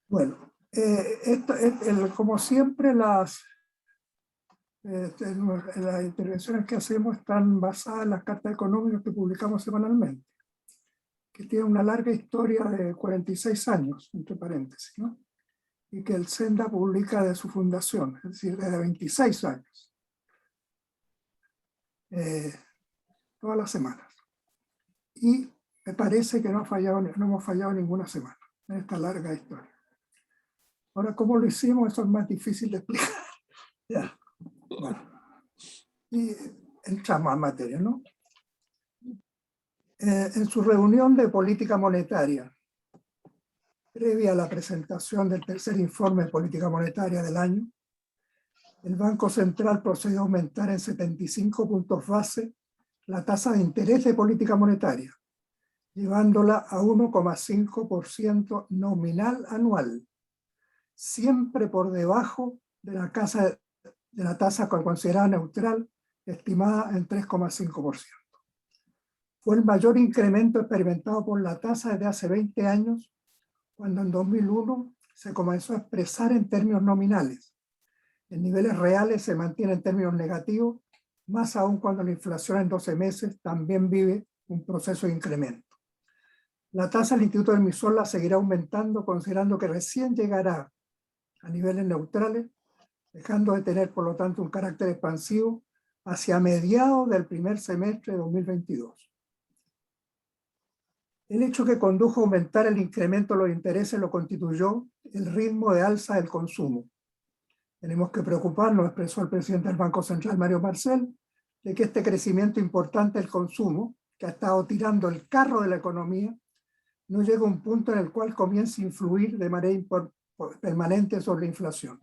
Bueno, como siempre, las intervenciones que hacemos están basadas en las cartas económicas que publicamos semanalmente, que tienen una larga historia de 46 años, entre paréntesis, ¿no? Y que el Senda publica de su fundación, es decir, desde 26 años, todas las semanas. Y me parece que no hemos fallado ninguna semana en esta larga historia. Ahora, ¿cómo lo hicimos? Eso es más difícil de explicar. Ya. Bueno. Y entramos a materia, ¿no? En su reunión de política monetaria, previa a la presentación del tercer informe de política monetaria del año, el Banco Central procedió a aumentar en 75 puntos base la tasa de interés de política monetaria, llevándola a 1,5% nominal anual, siempre por debajo de la tasa considerada neutral, estimada en 3,5%. Fue el mayor incremento experimentado por la tasa desde hace 20 años, cuando en 2001 se comenzó a expresar en términos nominales. En niveles reales se mantiene en términos negativos, más aún cuando la inflación en 12 meses también vive un proceso de incremento. La tasa del Instituto del Emisor la seguirá aumentando, considerando que recién llegará a niveles neutrales, dejando de tener, por lo tanto, un carácter expansivo hacia mediados del primer semestre de 2022. El hecho que condujo a aumentar el incremento de los intereses lo constituyó el ritmo de alza del consumo. Tenemos que preocuparnos, expresó el presidente del Banco Central, Mario Marcel, de que este crecimiento importante del consumo, que ha estado tirando el carro de la economía, no llegue a un punto en el cual comience a influir de manera permanente sobre la inflación.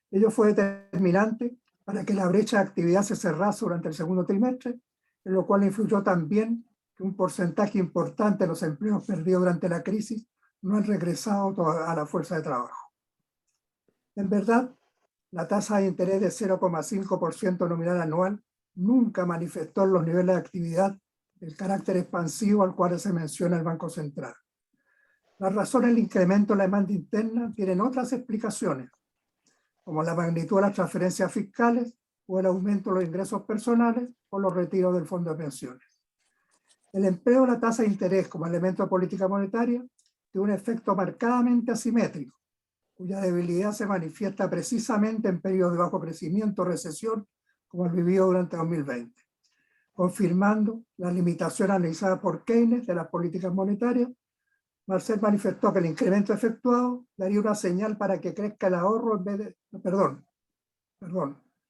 Ello fue determinante para que la brecha de actividad se cerrase durante el segundo trimestre, en lo cual influyó también que un porcentaje importante de los empleos perdidos durante la crisis no han regresado a la fuerza de trabajo. En verdad, la tasa de interés de 0,5% nominal anual nunca manifestó en los niveles de actividad el carácter expansivo al cual se menciona el Banco Central. Las razones del incremento de la demanda interna tienen otras explicaciones, como la magnitud de las transferencias fiscales o el aumento de los ingresos personales o los retiros del fondo de pensiones. El empleo de la tasa de interés como elemento de política monetaria tiene un efecto marcadamente asimétrico, cuya debilidad se manifiesta precisamente en periodos de bajo crecimiento o recesión, como el vivido durante 2020, confirmando la limitación analizada por Keynes de las políticas monetarias. Marcel manifestó que el incremento efectuado daría una señal para que crezca el ahorro en vez de... Perdón,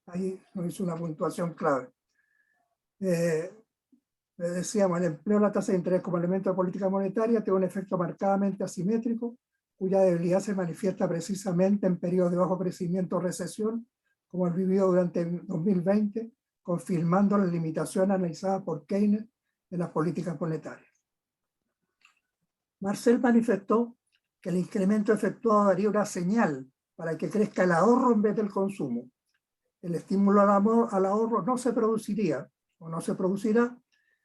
ahí no hizo una puntuación clave. Decíamos, el empleo de la tasa de interés como elemento de política monetaria tiene un efecto marcadamente asimétrico, cuya debilidad se manifiesta precisamente en periodos de bajo crecimiento o recesión, como el vivido durante el 2020, confirmando la limitación analizada por Keynes de las políticas monetarias. Marcel manifestó que el incremento efectuado daría una señal para que crezca el ahorro en vez del consumo. El estímulo al ahorro no se produciría o no se producirá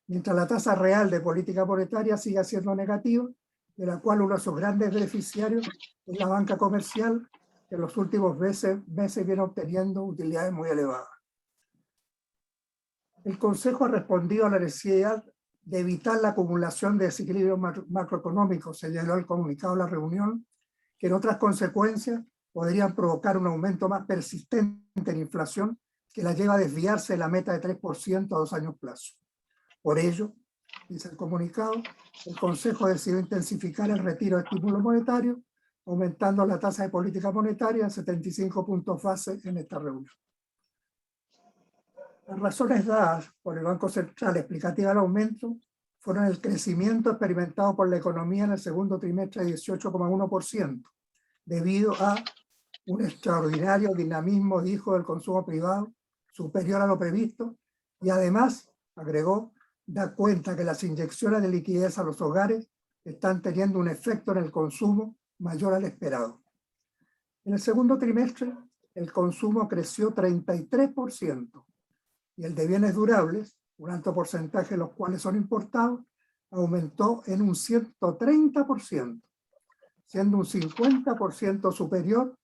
mientras la tasa real de política monetaria siga siendo negativa, de la cual uno de sus grandes beneficiarios es la banca comercial, que en los últimos meses viene obteniendo utilidades muy elevadas. El Consejo ha respondido a la necesidad de evitar la acumulación de desequilibrios macroeconómicos, señaló el comunicado de la reunión, que en otras consecuencias podrían provocar un aumento más persistente en la inflación que la lleva a desviarse de la meta de 3% a 2 años plazo. Por ello, dice el comunicado, el Consejo decidió intensificar el retiro de estímulos monetarios, aumentando la tasa de política monetaria en 75 puntos base en esta reunión. Las razones dadas por el Banco Central explicativas del aumento fueron el crecimiento experimentado por la economía en el segundo trimestre de 18,1%, debido a un extraordinario dinamismo, dijo, del consumo privado superior a lo previsto, y además, agregó, da cuenta que las inyecciones de liquidez a los hogares están teniendo un efecto en el consumo mayor al esperado. En el segundo trimestre, el consumo creció 33%, y el de bienes durables, un alto porcentaje de los cuales son importados, aumentó en un 130%, siendo un 50% superior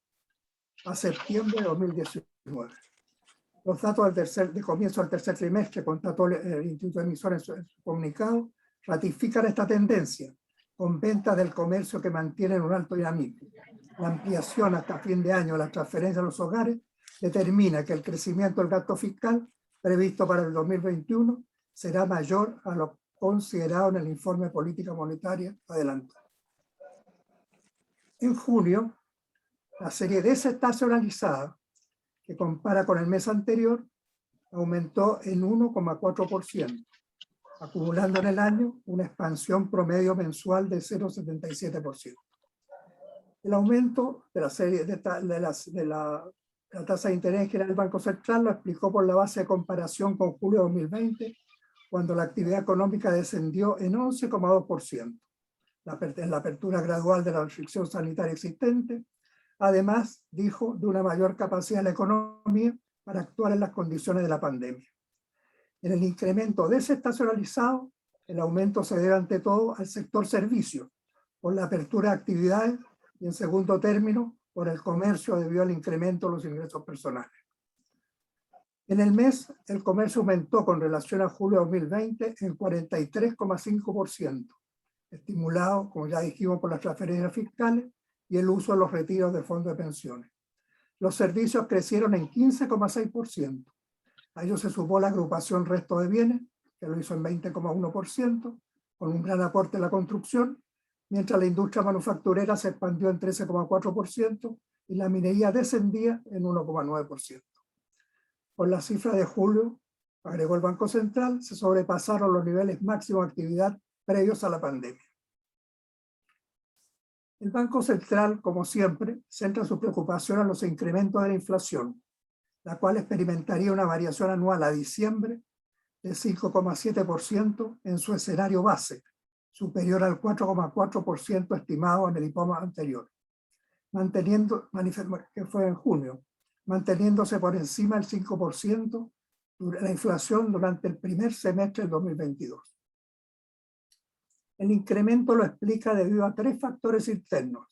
a septiembre de 2019. Los datos de comienzo del tercer trimestre, constató el Instituto Emisor en su comunicado, ratifican esta tendencia, con ventas del comercio que mantienen un alto dinamismo. La ampliación hasta fin de año de las transferencias a los hogares determina que el crecimiento del gasto fiscal previsto para el 2021 será mayor a lo considerado en el informe de política monetaria adelantado. En junio, la serie desestacionalizada, que compara con el mes anterior, aumentó en 1,4%, acumulando en el año una expansión promedio mensual de 0,77%. El aumento de la serie de la tasa de interés general del Banco Central lo explicó por la base de comparación con julio de 2020, cuando la actividad económica descendió en 11,2%, en la apertura gradual de la restricción sanitaria existente. Además, dijo, de una mayor capacidad de la economía para actuar en las condiciones de la pandemia. En el incremento desestacionalizado, el aumento se debe ante todo al sector servicios, por la apertura de actividades, y en segundo término, por el comercio debido al incremento de los ingresos personales. En el mes, el comercio aumentó con relación a julio de 2020 en 43,5%, estimulado, como ya dijimos, por las transferencias fiscales y el uso de los retiros de fondos de pensiones. Los servicios crecieron en 15,6%. A ello se sumó la agrupación resto de bienes, que lo hizo en 20,1%, con un gran aporte de la construcción, mientras la industria manufacturera se expandió en 13,4% y la minería descendía en 1,9%. Con la cifra de julio, agregó el Banco Central, se sobrepasaron los niveles máximos de actividad previos a la pandemia. El Banco Central, como siempre, centra su preocupación en los incrementos de la inflación, la cual experimentaría una variación anual a diciembre de 5,7% en su escenario base, superior al 4,4% estimado en el IPOM anterior, que fue en junio, manteniéndose por encima del 5% la inflación durante el primer semestre del 2022. El incremento lo explica debido a tres factores internos.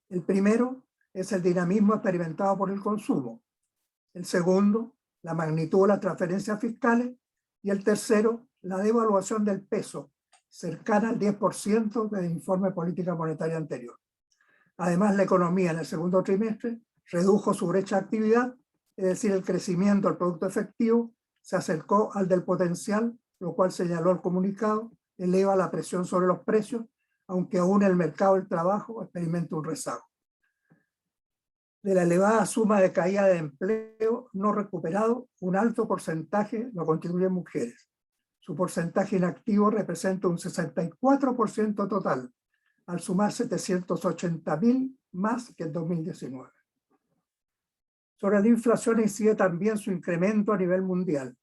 El primero es el dinamismo experimentado por el consumo. El segundo, la magnitud de las transferencias fiscales. Y el tercero, la devaluación del peso, cercana al 10% del informe de política monetaria anterior. Además, la economía en el segundo trimestre redujo su brecha de actividad, es decir, el crecimiento del producto efectivo se acercó al del potencial, lo cual señaló el comunicado, eleva la presión sobre los precios, aunque aún el mercado del trabajo experimenta un rezago. De la elevada suma de caída de empleo no recuperado, un alto porcentaje lo constituyen mujeres. Su porcentaje inactivo representa un 64% total, al sumar 780.000 más que en 2019. Sobre la inflación incide también su incremento a nivel mundial.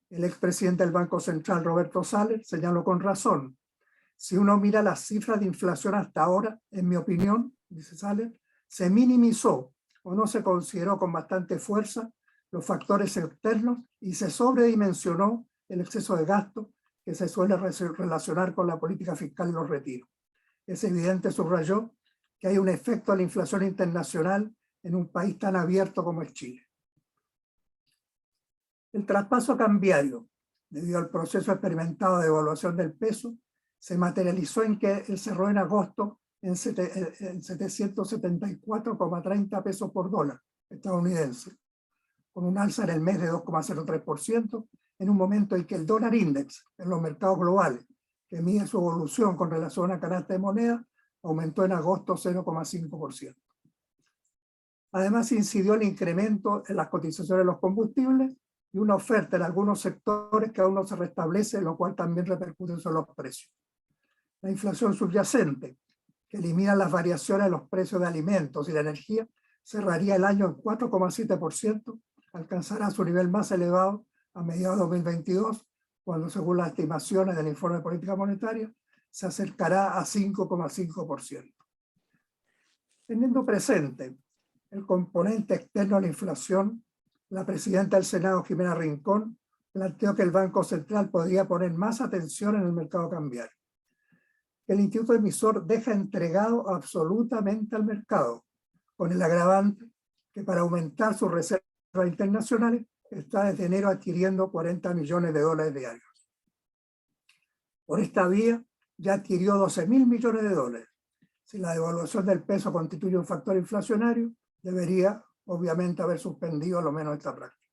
El expresidente del Banco Central, Roberto Salles, señaló con razón: si uno mira las cifras de inflación hasta ahora, en mi opinión, dice Salles, se minimizó o no se consideró con bastante fuerza los factores externos y se sobredimensionó el exceso de gasto que se suele relacionar con la política fiscal y los retiros. Es evidente, subrayó, que hay un efecto de la inflación internacional en un país tan abierto como es Chile. El traspaso cambiario, debido al proceso experimentado de devaluación del peso, se materializó en que él cerró en agosto en 774,30 pesos por dólar estadounidense, con un alza en el mes de 2,03%, en un momento en que el dólar index en los mercados globales, que mide su evolución con relación a canasta de moneda, aumentó en agosto 0,5%. Además, incidió el incremento en las cotizaciones de los combustibles y una oferta en algunos sectores que aún no se restablece, lo cual también repercute sobre los precios. La inflación subyacente, que elimina las variaciones de los precios de alimentos y la energía, cerraría el año en 4,7%, alcanzará su nivel más elevado a mediados de 2022, cuando, según las estimaciones del informe de política monetaria, se acercará a 5,5%. Teniendo presente el componente externo de la inflación, la presidenta del Senado, Jimena Rincón, planteó que el Banco Central podría poner más atención en el mercado cambiario. El instituto emisor deja entregado absolutamente al mercado, con el agravante que para aumentar sus reservas internacionales está desde enero adquiriendo 40 millones de dólares diarios. Por esta vía ya adquirió 12.000 millones de dólares. Si la devaluación del peso constituye un factor inflacionario, debería obviamente haber suspendido a lo menos esta práctica.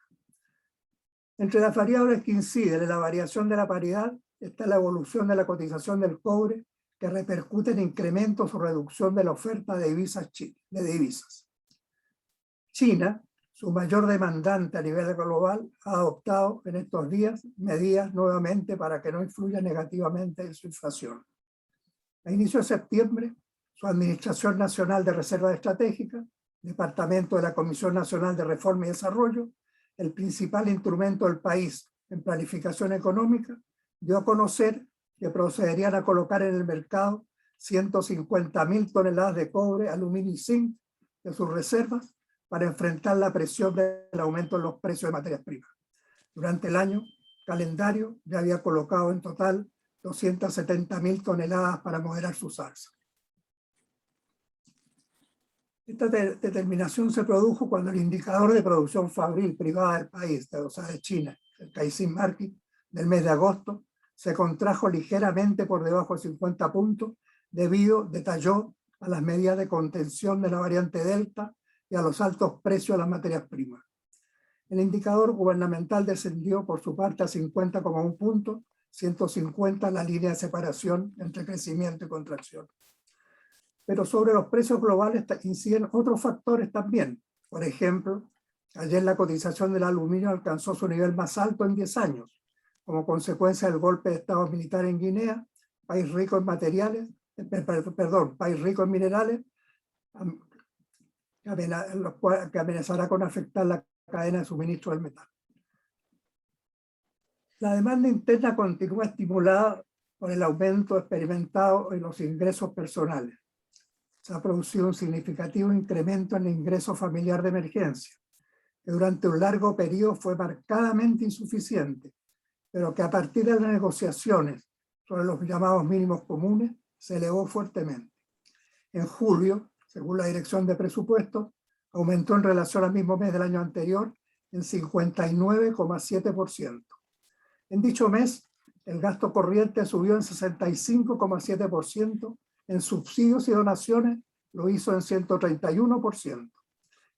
Entre las variables que inciden en la variación de la paridad está la evolución de la cotización del cobre, que repercute en incrementos o reducción de la oferta de divisas. China, su mayor demandante a nivel global, ha adoptado en estos días medidas nuevamente para que no influya negativamente en su inflación. A inicio de septiembre, su Administración Nacional de Reserva Estratégica, Departamento de la Comisión Nacional de Reforma y Desarrollo, el principal instrumento del país en planificación económica, dio a conocer que procederían a colocar en el mercado 150.000 toneladas de cobre, aluminio y zinc de sus reservas para enfrentar la presión del aumento en los precios de materias primas. Durante el año calendario ya había colocado en total 270.000 toneladas para moderar sus alzas. Esta determinación se produjo cuando el indicador de producción fabril privada del país, o sea, de China, el Caixin Market, del mes de agosto, se contrajo ligeramente por debajo de 50 puntos detalló a las medidas de contención de la variante Delta y a los altos precios de las materias primas. El indicador gubernamental descendió por su parte a 50,1 puntos, 150 la línea de separación entre crecimiento y contracción. Pero sobre los precios globales inciden otros factores también. Por ejemplo, ayer la cotización del aluminio alcanzó su nivel más alto en 10 años, como consecuencia del golpe de estado militar en Guinea, país rico en materiales, país rico en minerales, que amenazará con afectar la cadena de suministro del metal. La demanda interna continúa estimulada por el aumento experimentado en los ingresos personales. Se ha producido un significativo incremento en el ingreso familiar de emergencia, que durante un largo periodo fue marcadamente insuficiente, pero que a partir de las negociaciones sobre los llamados mínimos comunes se elevó fuertemente. En julio, según la Dirección de Presupuestos, aumentó en relación al mismo mes del año anterior en 59,7%. En dicho mes, el gasto corriente subió en 65,7%, en subsidios y donaciones lo hizo en 131%.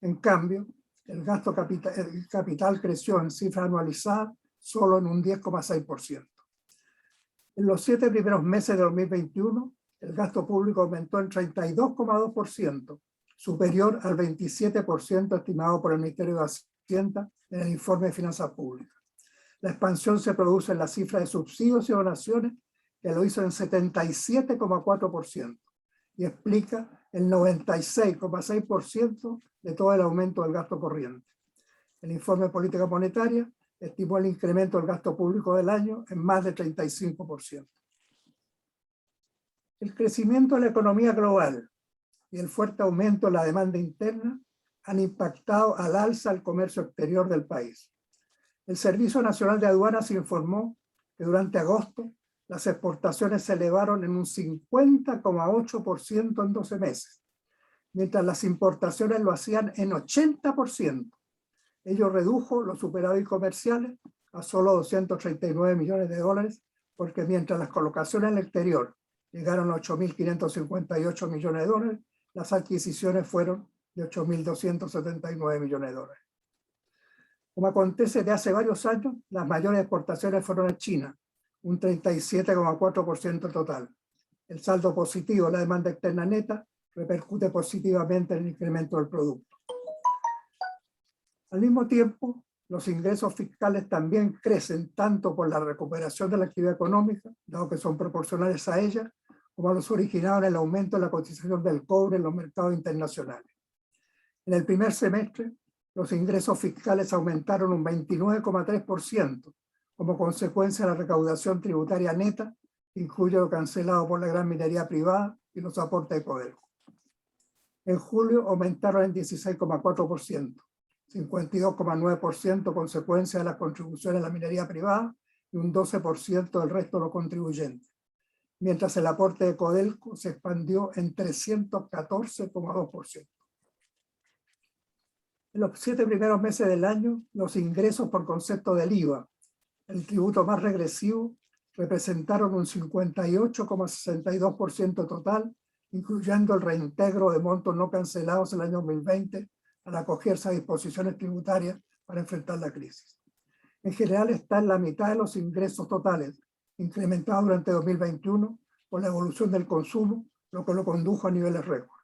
En cambio, el gasto capital creció en cifra anualizada solo en un 10,6%. En los 7 primeros meses de 2021, el gasto público aumentó en 32,2%, superior al 27% estimado por el Ministerio de Hacienda en el informe de Finanzas Públicas. La expansión se produce en la cifra de subsidios y donaciones, que lo hizo en 77,4%, y explica el 96,6% de todo el aumento del gasto corriente. El informe de política monetaria estimó el incremento del gasto público del año en más de 35%. El crecimiento de la economía global y el fuerte aumento en la demanda interna han impactado al alza el comercio exterior del país. El Servicio Nacional de Aduanas informó que durante agosto las exportaciones se elevaron en un 50,8% en 12 meses, mientras las importaciones lo hacían en 80%. Ello redujo los superávit comerciales a solo 239 millones de dólares, porque mientras las colocaciones en el exterior llegaron a 8.558 millones de dólares, las adquisiciones fueron de 8.279 millones de dólares. Como acontece de hace varios años, las mayores exportaciones fueron a China, un 37,4% total. El saldo positivo de la demanda externa neta repercute positivamente en el incremento del producto. Al mismo tiempo, los ingresos fiscales también crecen tanto por la recuperación de la actividad económica, dado que son proporcionales a ella, como a los originados en el aumento de la cotización del cobre en los mercados internacionales. En el primer semestre, los ingresos fiscales aumentaron un 29,3%, como consecuencia de la recaudación tributaria neta, que incluye lo cancelado por la gran minería privada y los aportes de poder. En julio aumentaron en 16,4%. 52,9% consecuencia de las contribuciones a la minería privada y un 12% del resto de los contribuyentes, mientras el aporte de Codelco se expandió en 314,2%. En los 7 primeros meses del año, los ingresos por concepto del IVA, el tributo más regresivo, representaron un 58,62% total, incluyendo el reintegro de montos no cancelados en el año 2020 al acogerse a disposiciones tributarias para enfrentar la crisis. En general está en la mitad de los ingresos totales, incrementados durante 2021 por la evolución del consumo, lo que lo condujo a niveles récord.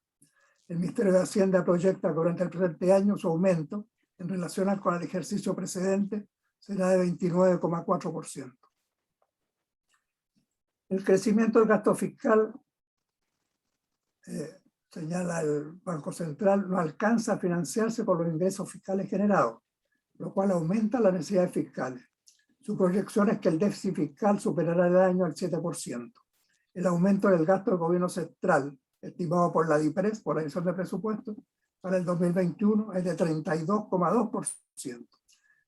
El Ministerio de Hacienda proyecta que durante el presente año su aumento, en relación con el ejercicio precedente, será de 29,4%. El crecimiento del gasto fiscal, señala el Banco Central, no alcanza a financiarse por los ingresos fiscales generados, lo cual aumenta las necesidades fiscales. Su proyección es que el déficit fiscal superará el año al 7%. El aumento del gasto del gobierno central, estimado por la DIPRES, por la Dirección de Presupuestos, para el 2021 es de 32,2%.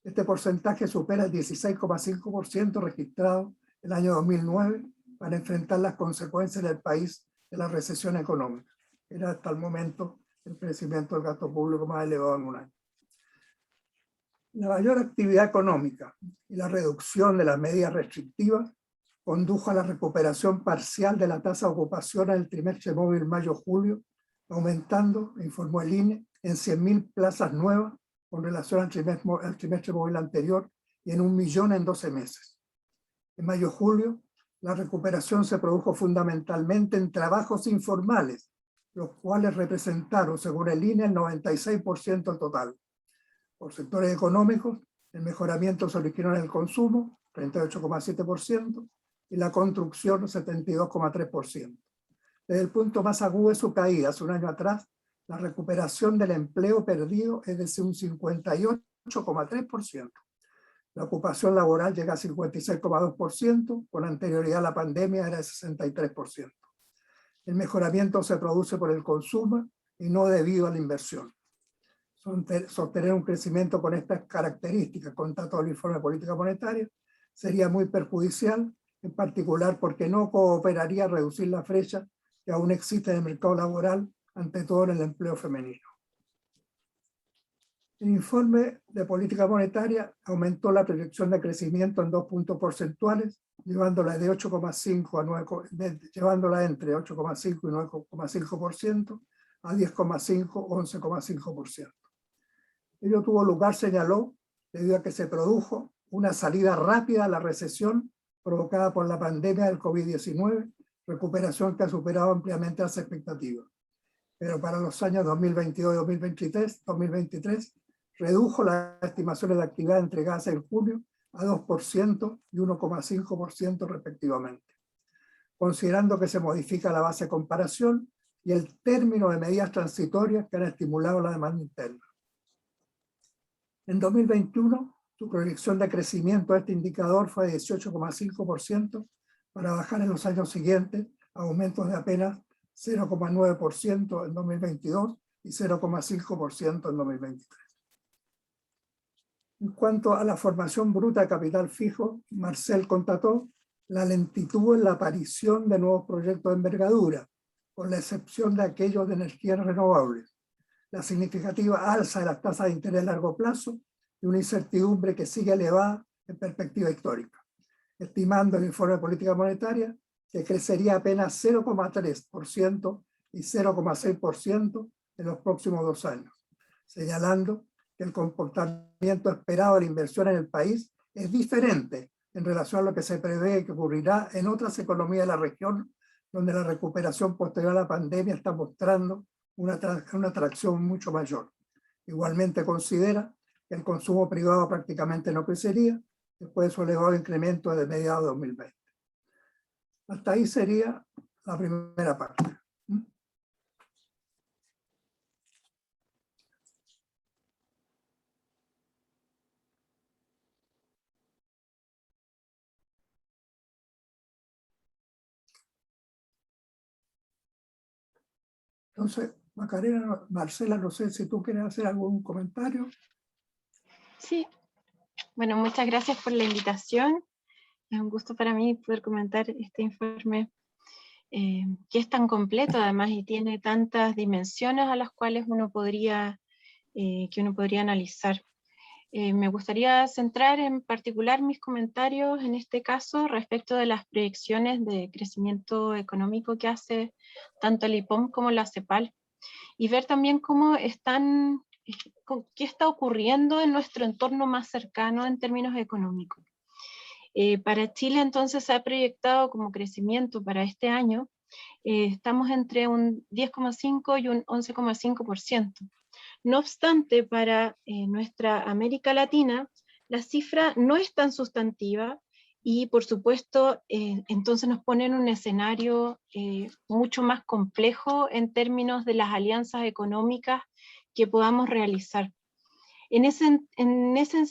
Este porcentaje supera el 16,5% registrado el año 2009 para enfrentar las consecuencias del país de la recesión económica. Era hasta el momento el crecimiento del gasto público más elevado en un año. La mayor actividad económica y la reducción de las medidas restrictivas condujo a la recuperación parcial de la tasa de ocupación en el trimestre móvil mayo-julio, aumentando, informó el INE, en 100.000 plazas nuevas con relación al trimestre móvil anterior y en 1 millón en 12 meses. En mayo-julio, la recuperación se produjo fundamentalmente en trabajos informales, los cuales representaron, según el INE, el 96% del total. Por sectores económicos, el mejoramiento se originó en el consumo, 38,7%, y la construcción, 72,3%. Desde el punto más agudo de su caída, hace un año atrás, la recuperación del empleo perdido es de un 58,3%. La ocupación laboral llega a 56,2%, con anterioridad a la pandemia era de 63%. El mejoramiento se produce por el consumo y no debido a la inversión. Sostener un crecimiento con estas características, con todo el informe de política monetaria, sería muy perjudicial, en particular porque no cooperaría a reducir la brecha que aún existe en el mercado laboral, ante todo en el empleo femenino. El informe de política monetaria aumentó la proyección de crecimiento en 2 puntos porcentuales, llevándola de 8,5 a 9, llevándola entre 8,5 y 9,5%, a 10,5 o 11,5%. Ello tuvo lugar, señaló, debido a que se produjo una salida rápida a la recesión provocada por la pandemia del COVID-19, recuperación que ha superado ampliamente las expectativas. Pero para los años 2022 y 2023 redujo las estimaciones de actividad entregadas en junio a 2% y 1,5% respectivamente, considerando que se modifica la base de comparación y el término de medidas transitorias que han estimulado la demanda interna. En 2021, su proyección de crecimiento de este indicador fue de 18,5%, para bajar en los años siguientes a aumentos de apenas 0,9% en 2022 y 0,5% en 2023. En cuanto a la formación bruta de capital fijo, Marcel constató la lentitud en la aparición de nuevos proyectos de envergadura, con la excepción de aquellos de energías renovables, la significativa alza de las tasas de interés a largo plazo y una incertidumbre que sigue elevada en perspectiva histórica, estimando el informe de política monetaria que crecería apenas 0,3% y 0,6% en los próximos 2 años, señalando que el comportamiento esperado de la inversión en el país es diferente en relación a lo que se prevé que ocurrirá en otras economías de la región, donde la recuperación posterior a la pandemia está mostrando una atracción mucho mayor. Igualmente considera que el consumo privado prácticamente no crecería después de su elevado incremento de mediados de 2020. Hasta ahí sería la primera parte. Entonces, Macarena, Marcela, no sé si tú quieres hacer algún comentario. Sí, bueno, muchas gracias por la invitación. Es un gusto para mí poder comentar este informe que es tan completo además y tiene tantas dimensiones a las cuales que uno podría analizar. Me gustaría centrar en particular mis comentarios en este caso respecto de las proyecciones de crecimiento económico que hace tanto el IPOM como la CEPAL y ver también qué está ocurriendo en nuestro entorno más cercano en términos económicos. Para Chile entonces se ha proyectado como crecimiento para este año, estamos entre un 10,5 y un 11,5%. No obstante, para nuestra América Latina, la cifra no es tan sustantiva y por supuesto entonces nos pone en un escenario mucho más complejo en términos de las alianzas económicas que podamos realizar. En ese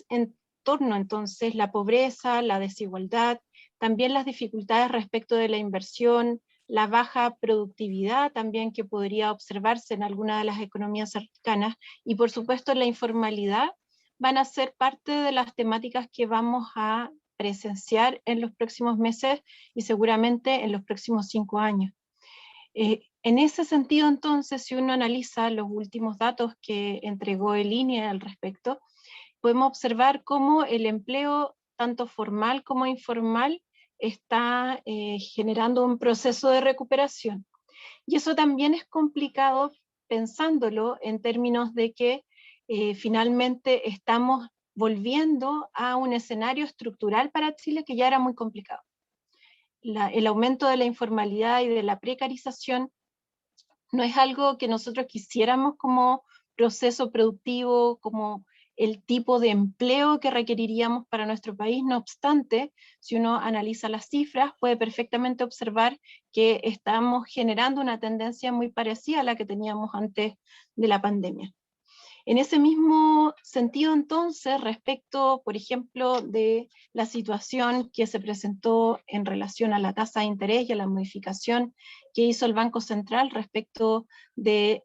entorno, entonces, la pobreza, la desigualdad, también las dificultades respecto de la inversión, la baja productividad también que podría observarse en alguna de las economías cercanas, y por supuesto la informalidad, van a ser parte de las temáticas que vamos a presenciar en los próximos meses y seguramente en los próximos 5 años. En ese sentido, entonces, si uno analiza los últimos datos que entregó el INE al respecto, podemos observar cómo el empleo, tanto formal como informal, está generando un proceso de recuperación. Y eso también es complicado pensándolo en términos de que finalmente estamos volviendo a un escenario estructural para Chile que ya era muy complicado. El aumento de la informalidad y de la precarización no es algo que nosotros quisiéramos como proceso productivo, como el tipo de empleo que requeriríamos para nuestro país. No obstante, si uno analiza las cifras, puede perfectamente observar que estamos generando una tendencia muy parecida a la que teníamos antes de la pandemia. En ese mismo sentido, entonces, respecto, por ejemplo, de la situación que se presentó en relación a la tasa de interés y a la modificación que hizo el Banco Central respecto de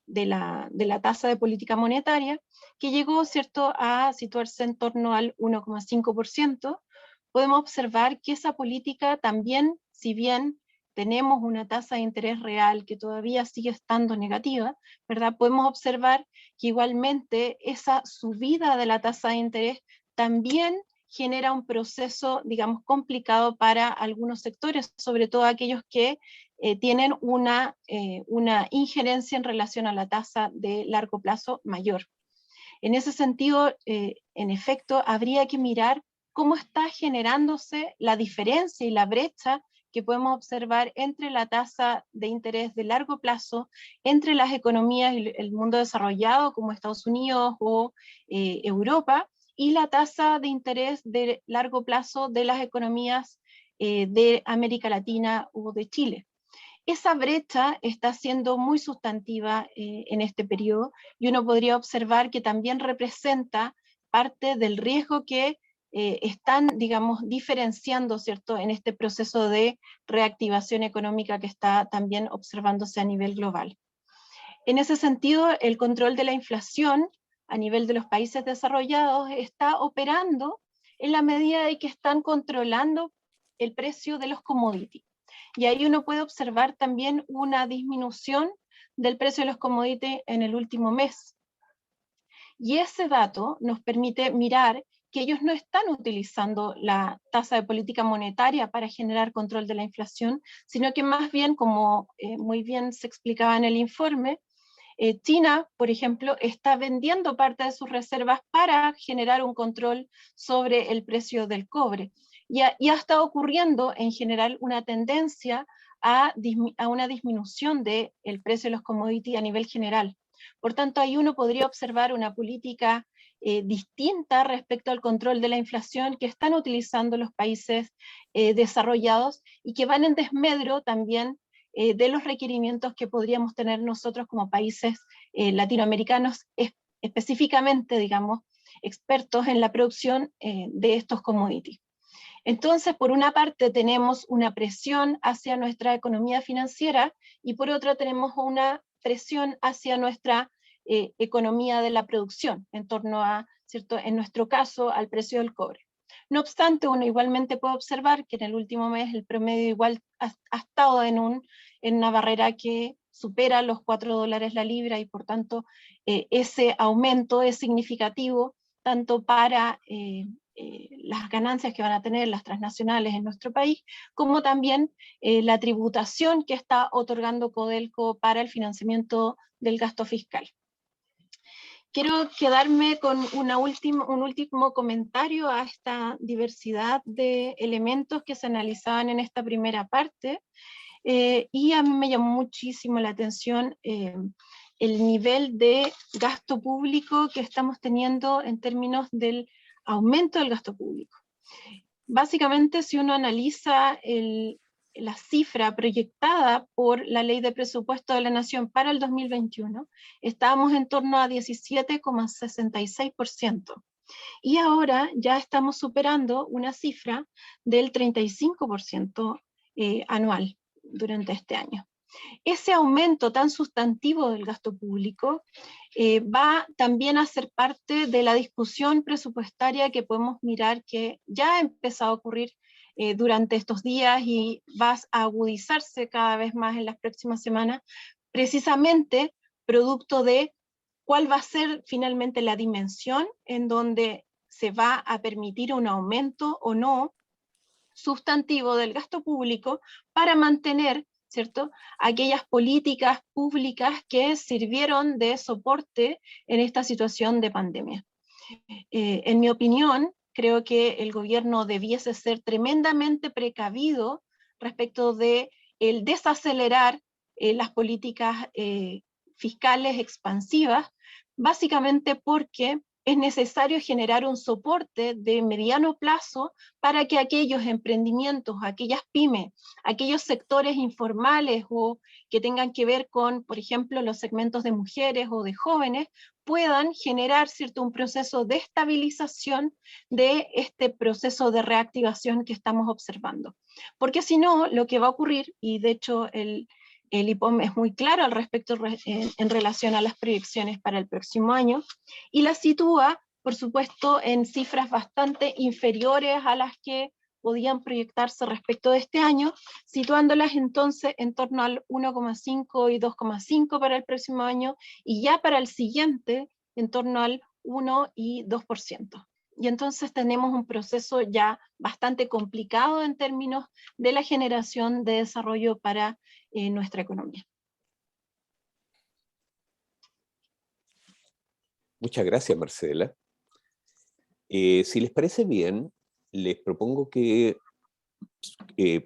la tasa de política monetaria, que llegó, ¿cierto?, a situarse en torno al 1,5%, podemos observar que esa política también, si bien tenemos una tasa de interés real que todavía sigue estando negativa, ¿verdad? Podemos observar que igualmente esa subida de la tasa de interés también genera un proceso, digamos, complicado para algunos sectores, sobre todo aquellos que tienen una injerencia en relación a la tasa de largo plazo mayor. En ese sentido, en efecto, habría que mirar cómo está generándose la diferencia y la brecha que podemos observar entre la tasa de interés de largo plazo, entre las economías y el mundo desarrollado como Estados Unidos o Europa, y la tasa de interés de largo plazo de las economías de América Latina o de Chile. Esa brecha está siendo muy sustantiva en este periodo y uno podría observar que también representa parte del riesgo que están, digamos, diferenciando, ¿cierto?, en este proceso de reactivación económica que está también observándose a nivel global. En ese sentido, el control de la inflación a nivel de los países desarrollados está operando en la medida de que están controlando el precio de los commodities. Y ahí uno puede observar también una disminución del precio de los commodities en el último mes. Y ese dato nos permite mirar que ellos no están utilizando la tasa de política monetaria para generar control de la inflación, sino que más bien, como muy bien se explicaba en el informe, China, por ejemplo, está vendiendo parte de sus reservas para generar un control sobre el precio del cobre. Y ha estado ocurriendo en general una tendencia a una disminución del precio de los commodities a nivel general. Por tanto, ahí uno podría observar una política distinta respecto al control de la inflación que están utilizando los países desarrollados y que van en desmedro también de los requerimientos que podríamos tener nosotros como países latinoamericanos, específicamente, digamos, expertos en la producción de estos commodities. Entonces, por una parte tenemos una presión hacia nuestra economía financiera y por otra tenemos una presión hacia nuestra economía de la producción, en torno a, ¿cierto?, en nuestro caso, al precio del cobre. No obstante, uno igualmente puede observar que en el último mes el promedio igual ha estado en una barrera que supera los $4 la libra, y por tanto ese aumento es significativo tanto para las ganancias que van a tener las transnacionales en nuestro país, como también la tributación que está otorgando Codelco para el financiamiento del gasto fiscal. Quiero quedarme con un último comentario a esta diversidad de elementos que se analizaban en esta primera parte, y a mí me llamó muchísimo la atención el nivel de gasto público que estamos teniendo en términos del aumento del gasto público. Básicamente, si uno analiza la cifra proyectada por la Ley de Presupuesto de la Nación para el 2021, estábamos en torno a 17,66%. Y ahora ya estamos superando una cifra del 35% anual durante este año. Ese aumento tan sustantivo del gasto público va también a ser parte de la discusión presupuestaria que podemos mirar que ya ha empezado a ocurrir durante estos días y va a agudizarse cada vez más en las próximas semanas, precisamente producto de cuál va a ser finalmente la dimensión en donde se va a permitir un aumento o no sustantivo del gasto público para mantener, ¿cierto?, aquellas políticas públicas que sirvieron de soporte en esta situación de pandemia. En mi opinión, creo que el gobierno debiese ser tremendamente precavido respecto de el desacelerar las políticas fiscales expansivas, básicamente porque es necesario generar un soporte de mediano plazo para que aquellos emprendimientos, aquellas pymes, aquellos sectores informales o que tengan que ver con, por ejemplo, los segmentos de mujeres o de jóvenes, puedan generar, ¿cierto?, un proceso de estabilización de este proceso de reactivación que estamos observando. Porque si no, lo que va a ocurrir, y de hecho el IPOM es muy claro al respecto en relación a las proyecciones para el próximo año, y las sitúa, por supuesto, en cifras bastante inferiores a las que podían proyectarse respecto de este año, situándolas entonces en torno al 1,5 y 2,5 para el próximo año, y ya para el siguiente en torno al 1 y 2%. Y entonces tenemos un proceso ya bastante complicado en términos de la generación de desarrollo para nuestra economía. Muchas gracias, Marcela. Si les parece bien, les propongo que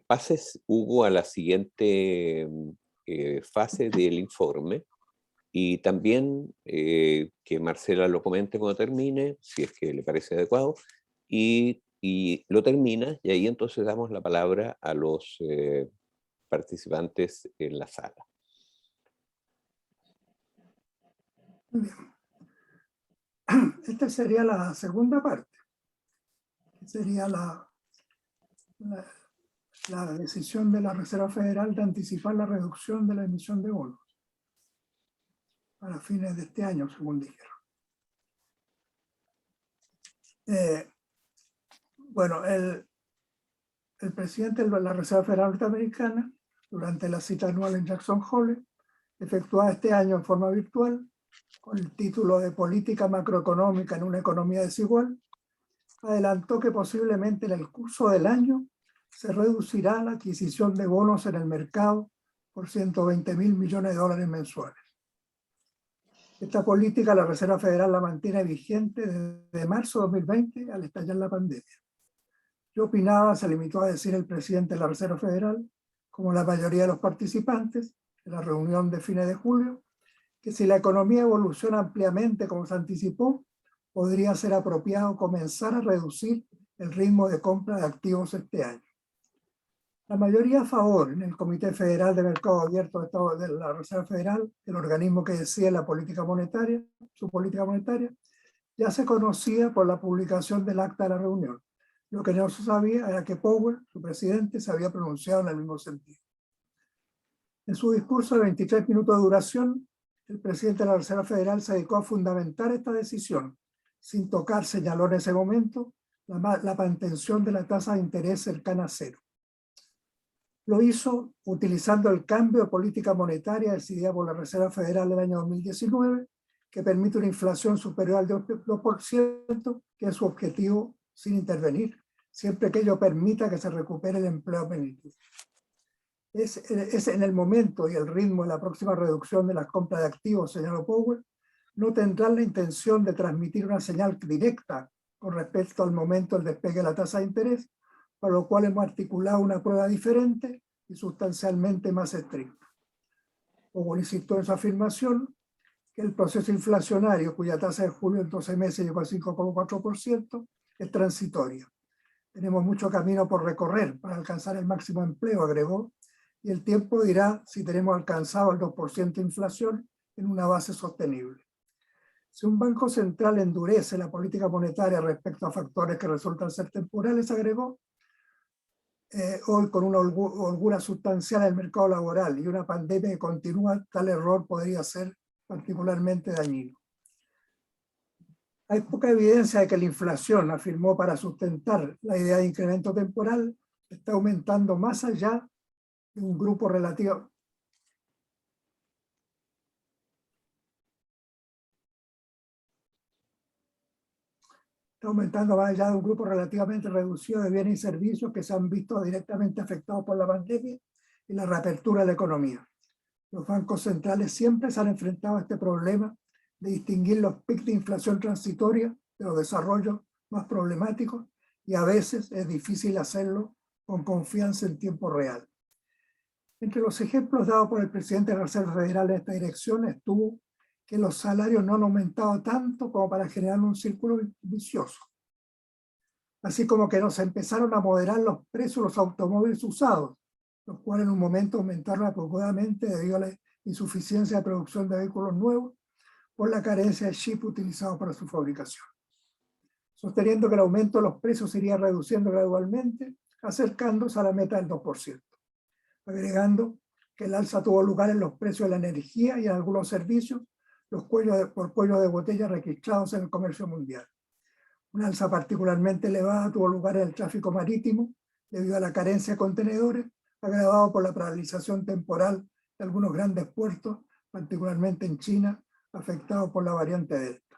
pases, Hugo, a la siguiente fase del informe, y también que Marcela lo comente cuando termine, si es que le parece adecuado, y lo termina, y ahí entonces damos la palabra a los participantes en la sala. Bien. Esta sería la segunda parte, que sería la decisión de la Reserva Federal de anticipar la reducción de la emisión de bonos para fines de este año, según dijeron. Bueno, el presidente de la Reserva Federal Norteamericana, durante la cita anual en Jackson Hole, efectuada este año en forma virtual, con el título de Política Macroeconómica en una Economía Desigual, adelantó que posiblemente en el curso del año se reducirá la adquisición de bonos en el mercado por $120.000 millones mensuales. Esta política la Reserva Federal la mantiene vigente desde marzo de 2020 al estallar la pandemia. Yo opinaba, se limitó a decir el presidente de la Reserva Federal, como la mayoría de los participantes en la reunión de fines de julio, que si la economía evoluciona ampliamente como se anticipó, podría ser apropiado comenzar a reducir el ritmo de compra de activos este año. La mayoría a favor en el Comité Federal de Mercado Abierto de la Reserva Federal, el organismo que decide la política monetaria, su política monetaria, ya se conocía por la publicación del acta de la reunión. Lo que no se sabía era que Powell, su presidente, se había pronunciado en el mismo sentido. En su discurso de 23 minutos de duración, el presidente de la Reserva Federal se dedicó a fundamentar esta decisión. Sin tocar, señaló en ese momento, la mantención de la tasa de interés cercana a cero. Lo hizo utilizando el cambio de política monetaria decidida por la Reserva Federal en el año 2019, que permite una inflación superior al 2%, que es su objetivo sin intervenir, siempre que ello permita que se recupere el empleo a plenitud. Es en el momento y el ritmo de la próxima reducción de las compras de activos, señaló Powell, no tendrán la intención de transmitir una señal directa con respecto al momento del despegue de la tasa de interés, para lo cual hemos articulado una prueba diferente y sustancialmente más estricta. Powell insistió en su afirmación que el proceso inflacionario, cuya tasa de julio en 12 meses llegó al 5,4%, es transitoria. Tenemos mucho camino por recorrer para alcanzar el máximo empleo, agregó, y el tiempo dirá si tenemos alcanzado el 2% de inflación en una base sostenible. Si un banco central endurece la política monetaria respecto a factores que resultan ser temporales, agregó, hoy con una holgura sustancial en el mercado laboral y una pandemia que continúa, tal error podría ser particularmente dañino. Hay poca evidencia de que la inflación, afirmó para sustentar la idea de incremento temporal, está aumentando más allá de un grupo relativo. Está aumentando más allá de un grupo relativamente reducido de bienes y servicios que se han visto directamente afectados por la pandemia y la reapertura de la economía. Los bancos centrales siempre se han enfrentado a este problema de distinguir los picos de inflación transitoria de los desarrollos más problemáticos, y a veces es difícil hacerlo con confianza en tiempo real. Entre los ejemplos dados por el presidente de la Reserva Federal en esta dirección estuvo que los salarios no han aumentado tanto como para generar un círculo vicioso, así como que nos empezaron a moderar los precios de los automóviles usados, los cuales en un momento aumentaron apropiadamente debido a la insuficiencia de producción de vehículos nuevos por la carencia de chip utilizado para su fabricación, sosteniendo que el aumento de los precios se iría reduciendo gradualmente, acercándose a la meta del 2%, agregando que el alza tuvo lugar en los precios de la energía y en algunos servicios, los cuellos de botella registrados en el comercio mundial. Una alza particularmente elevada tuvo lugar en el tráfico marítimo debido a la carencia de contenedores, agravado por la paralización temporal de algunos grandes puertos, particularmente en China, afectados por la variante Delta.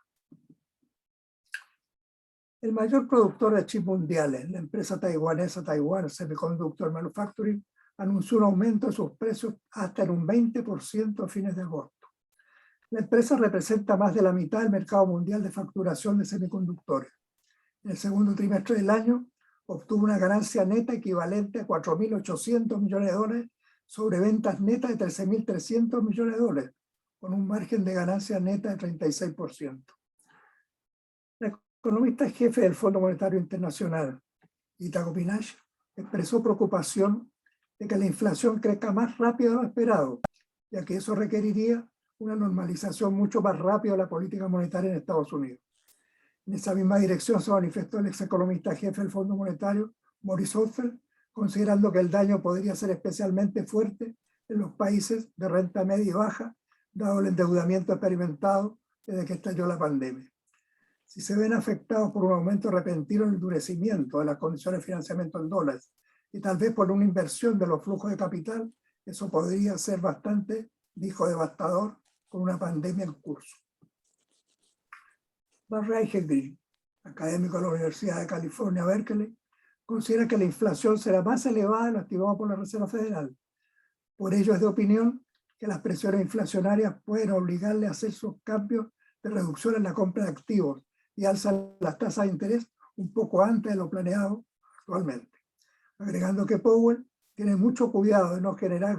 El mayor productor de chips mundiales, la empresa taiwanesa Taiwan Semiconductor Manufacturing, anunció un aumento de sus precios hasta en un 20% a fines de agosto. La empresa representa más de la mitad del mercado mundial de facturación de semiconductores. En el segundo trimestre del año, obtuvo una ganancia neta equivalente a 4.800 millones de dólares sobre ventas netas de 13.300 millones de dólares, con un margen de ganancia neta de 36%. La economista jefe del Fondo Monetario Internacional, Ita Gopinath, expresó preocupación de que la inflación crezca más rápido de lo esperado, ya que eso requeriría una normalización mucho más rápida de la política monetaria en Estados Unidos. En esa misma dirección se manifestó el ex economista jefe del Fondo Monetario, Maurice Hofer, considerando que el daño podría ser especialmente fuerte en los países de renta media y baja, dado el endeudamiento experimentado desde que estalló la pandemia. Si se ven afectados por un aumento repentino en el endurecimiento de las condiciones de financiamiento en dólares y tal vez por una inversión de los flujos de capital, eso podría ser bastante, dijo, devastador con una pandemia en curso. Barry Green, académico de la Universidad de California, Berkeley, considera que la inflación será más elevada de lo estimado por la Reserva Federal. Por ello es de opinión que las presiones inflacionarias pueden obligarle a hacer sus cambios de reducción en la compra de activos y alzar las tasas de interés un poco antes de lo planeado actualmente, agregando que Powell tiene mucho cuidado de no generar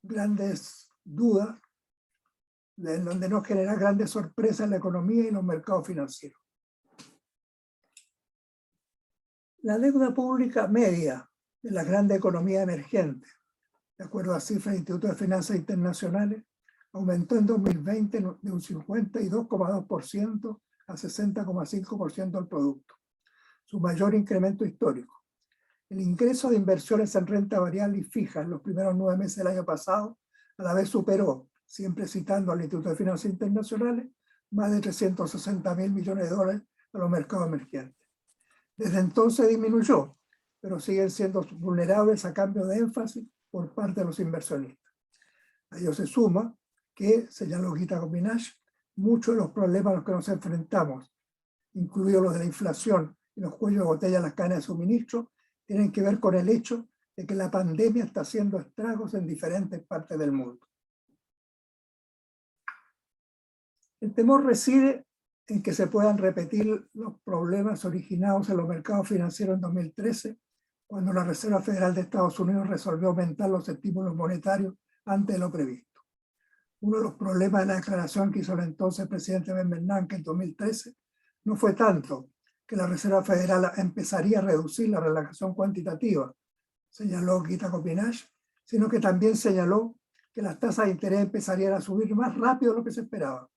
grandes dudas, de no generar grandes sorpresas en la economía y los mercados financieros. La deuda pública media de las grandes economías emergentes, de acuerdo a cifras del Instituto de Finanzas Internacionales, aumentó en 2020 de un 52,2% a 60,5% del producto, su mayor incremento histórico. El ingreso de inversiones en renta variable y fija en los primeros 9 meses del año pasado a la vez superó siempre citando al Instituto de Finanzas Internacionales, más de 360.000 millones de dólares a los mercados emergentes. Desde entonces disminuyó, pero siguen siendo vulnerables a cambio de énfasis por parte de los inversionistas. A ello se suma que, señaló Gita Kopinash, muchos de los problemas a los que nos enfrentamos, incluidos los de la inflación y los cuellos de botella en las cadenas de suministro, tienen que ver con el hecho de que la pandemia está haciendo estragos en diferentes partes del mundo. El temor reside en que se puedan repetir los problemas originados en los mercados financieros en 2013, cuando la Reserva Federal de Estados Unidos resolvió aumentar los estímulos monetarios antes de lo previsto. Uno de los problemas de la declaración que hizo el entonces presidente Ben Bernanke en 2013 no fue tanto que la Reserva Federal empezaría a reducir la relajación cuantitativa, señaló Gita Kopinash, sino que también señaló que las tasas de interés empezarían a subir más rápido de lo que se esperaba.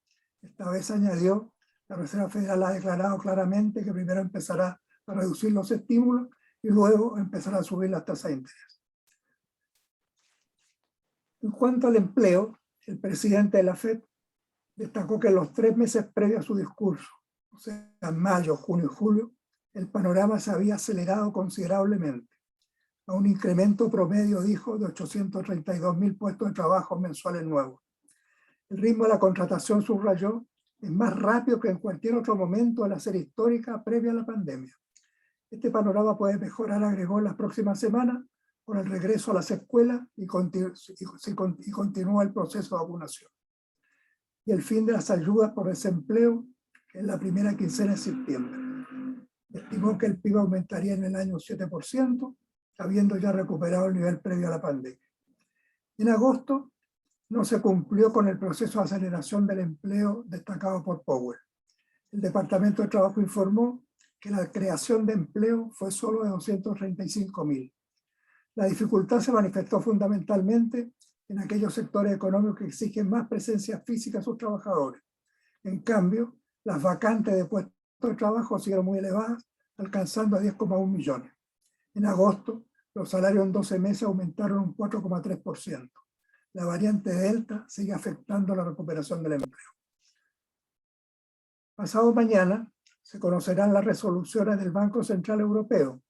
Esta vez añadió, la Reserva Federal ha declarado claramente que primero empezará a reducir los estímulos y luego empezará a subir las tasas de interés. En cuanto al empleo, el presidente de la FED destacó que en los 3 meses previos a su discurso, o sea, en mayo, junio y julio, el panorama se había acelerado considerablemente, a un incremento promedio, dijo, de 832.000 puestos de trabajo mensuales nuevos. El ritmo de la contratación, subrayó, es más rápido que en cualquier otro momento de la serie histórica previa a la pandemia. Este panorama puede mejorar, agregó, en las próximas semanas con el regreso a las escuelas y continúa el proceso de vacunación. Y el fin de las ayudas por desempleo en la primera quincena de septiembre. Estimó que el PIB aumentaría en el año 7%, habiendo ya recuperado el nivel previo a la pandemia. En agosto no se cumplió con el proceso de aceleración del empleo destacado por Powell. El Departamento de Trabajo informó que la creación de empleo fue solo de 235.000. La dificultad se manifestó fundamentalmente en aquellos sectores económicos que exigen más presencia física a sus trabajadores. En cambio, las vacantes de puestos de trabajo siguieron muy elevadas, alcanzando a 10,1 millones. En agosto, los salarios en 12 meses aumentaron un 4,3%. La variante Delta sigue afectando la recuperación del empleo. Pasado mañana se conocerán las resoluciones del Banco Central Europeo,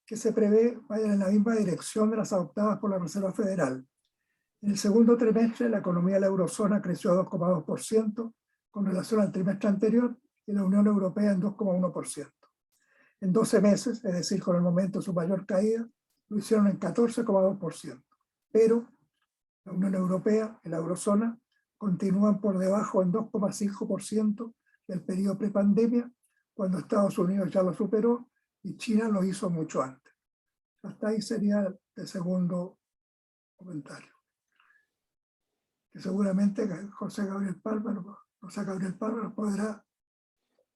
que se prevé vayan en la misma dirección de las adoptadas por la Reserva Federal. En el segundo trimestre, la economía de la eurozona creció a 2,2% con relación al trimestre anterior y la Unión Europea en 2,1%. En 12 meses, es decir, con el momento de su mayor caída, lo hicieron en 14,2%. Pero la Unión Europea y la eurozona continúan por debajo en 2,5% del periodo prepandemia, cuando Estados Unidos ya lo superó y China lo hizo mucho antes. Hasta ahí sería el segundo comentario. Que seguramente José Gabriel Palma nos podrá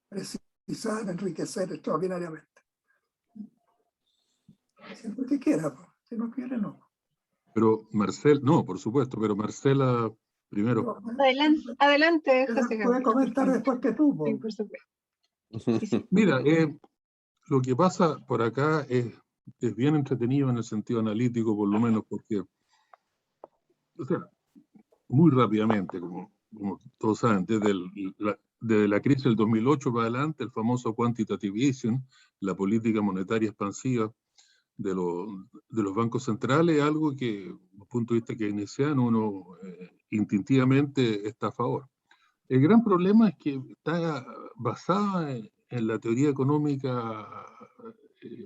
precisar, enriquecer extraordinariamente. Siempre que quiera, si no quiere, no. Pero Marcela, no, por supuesto, pero Marcela primero. Adelante, José Gabriel. Puede comentar después que tú. Sí, por supuesto. Sí. Mira, lo que pasa por acá es bien entretenido en el sentido analítico, por lo menos, porque, o sea, muy rápidamente, como todos saben, desde la crisis del 2008 para adelante, el famoso quantitative easing, la política monetaria expansiva de los bancos centrales, es algo que, desde el punto de vista keynesiano, uno instintivamente está a favor. El gran problema es que está basada en la teoría económica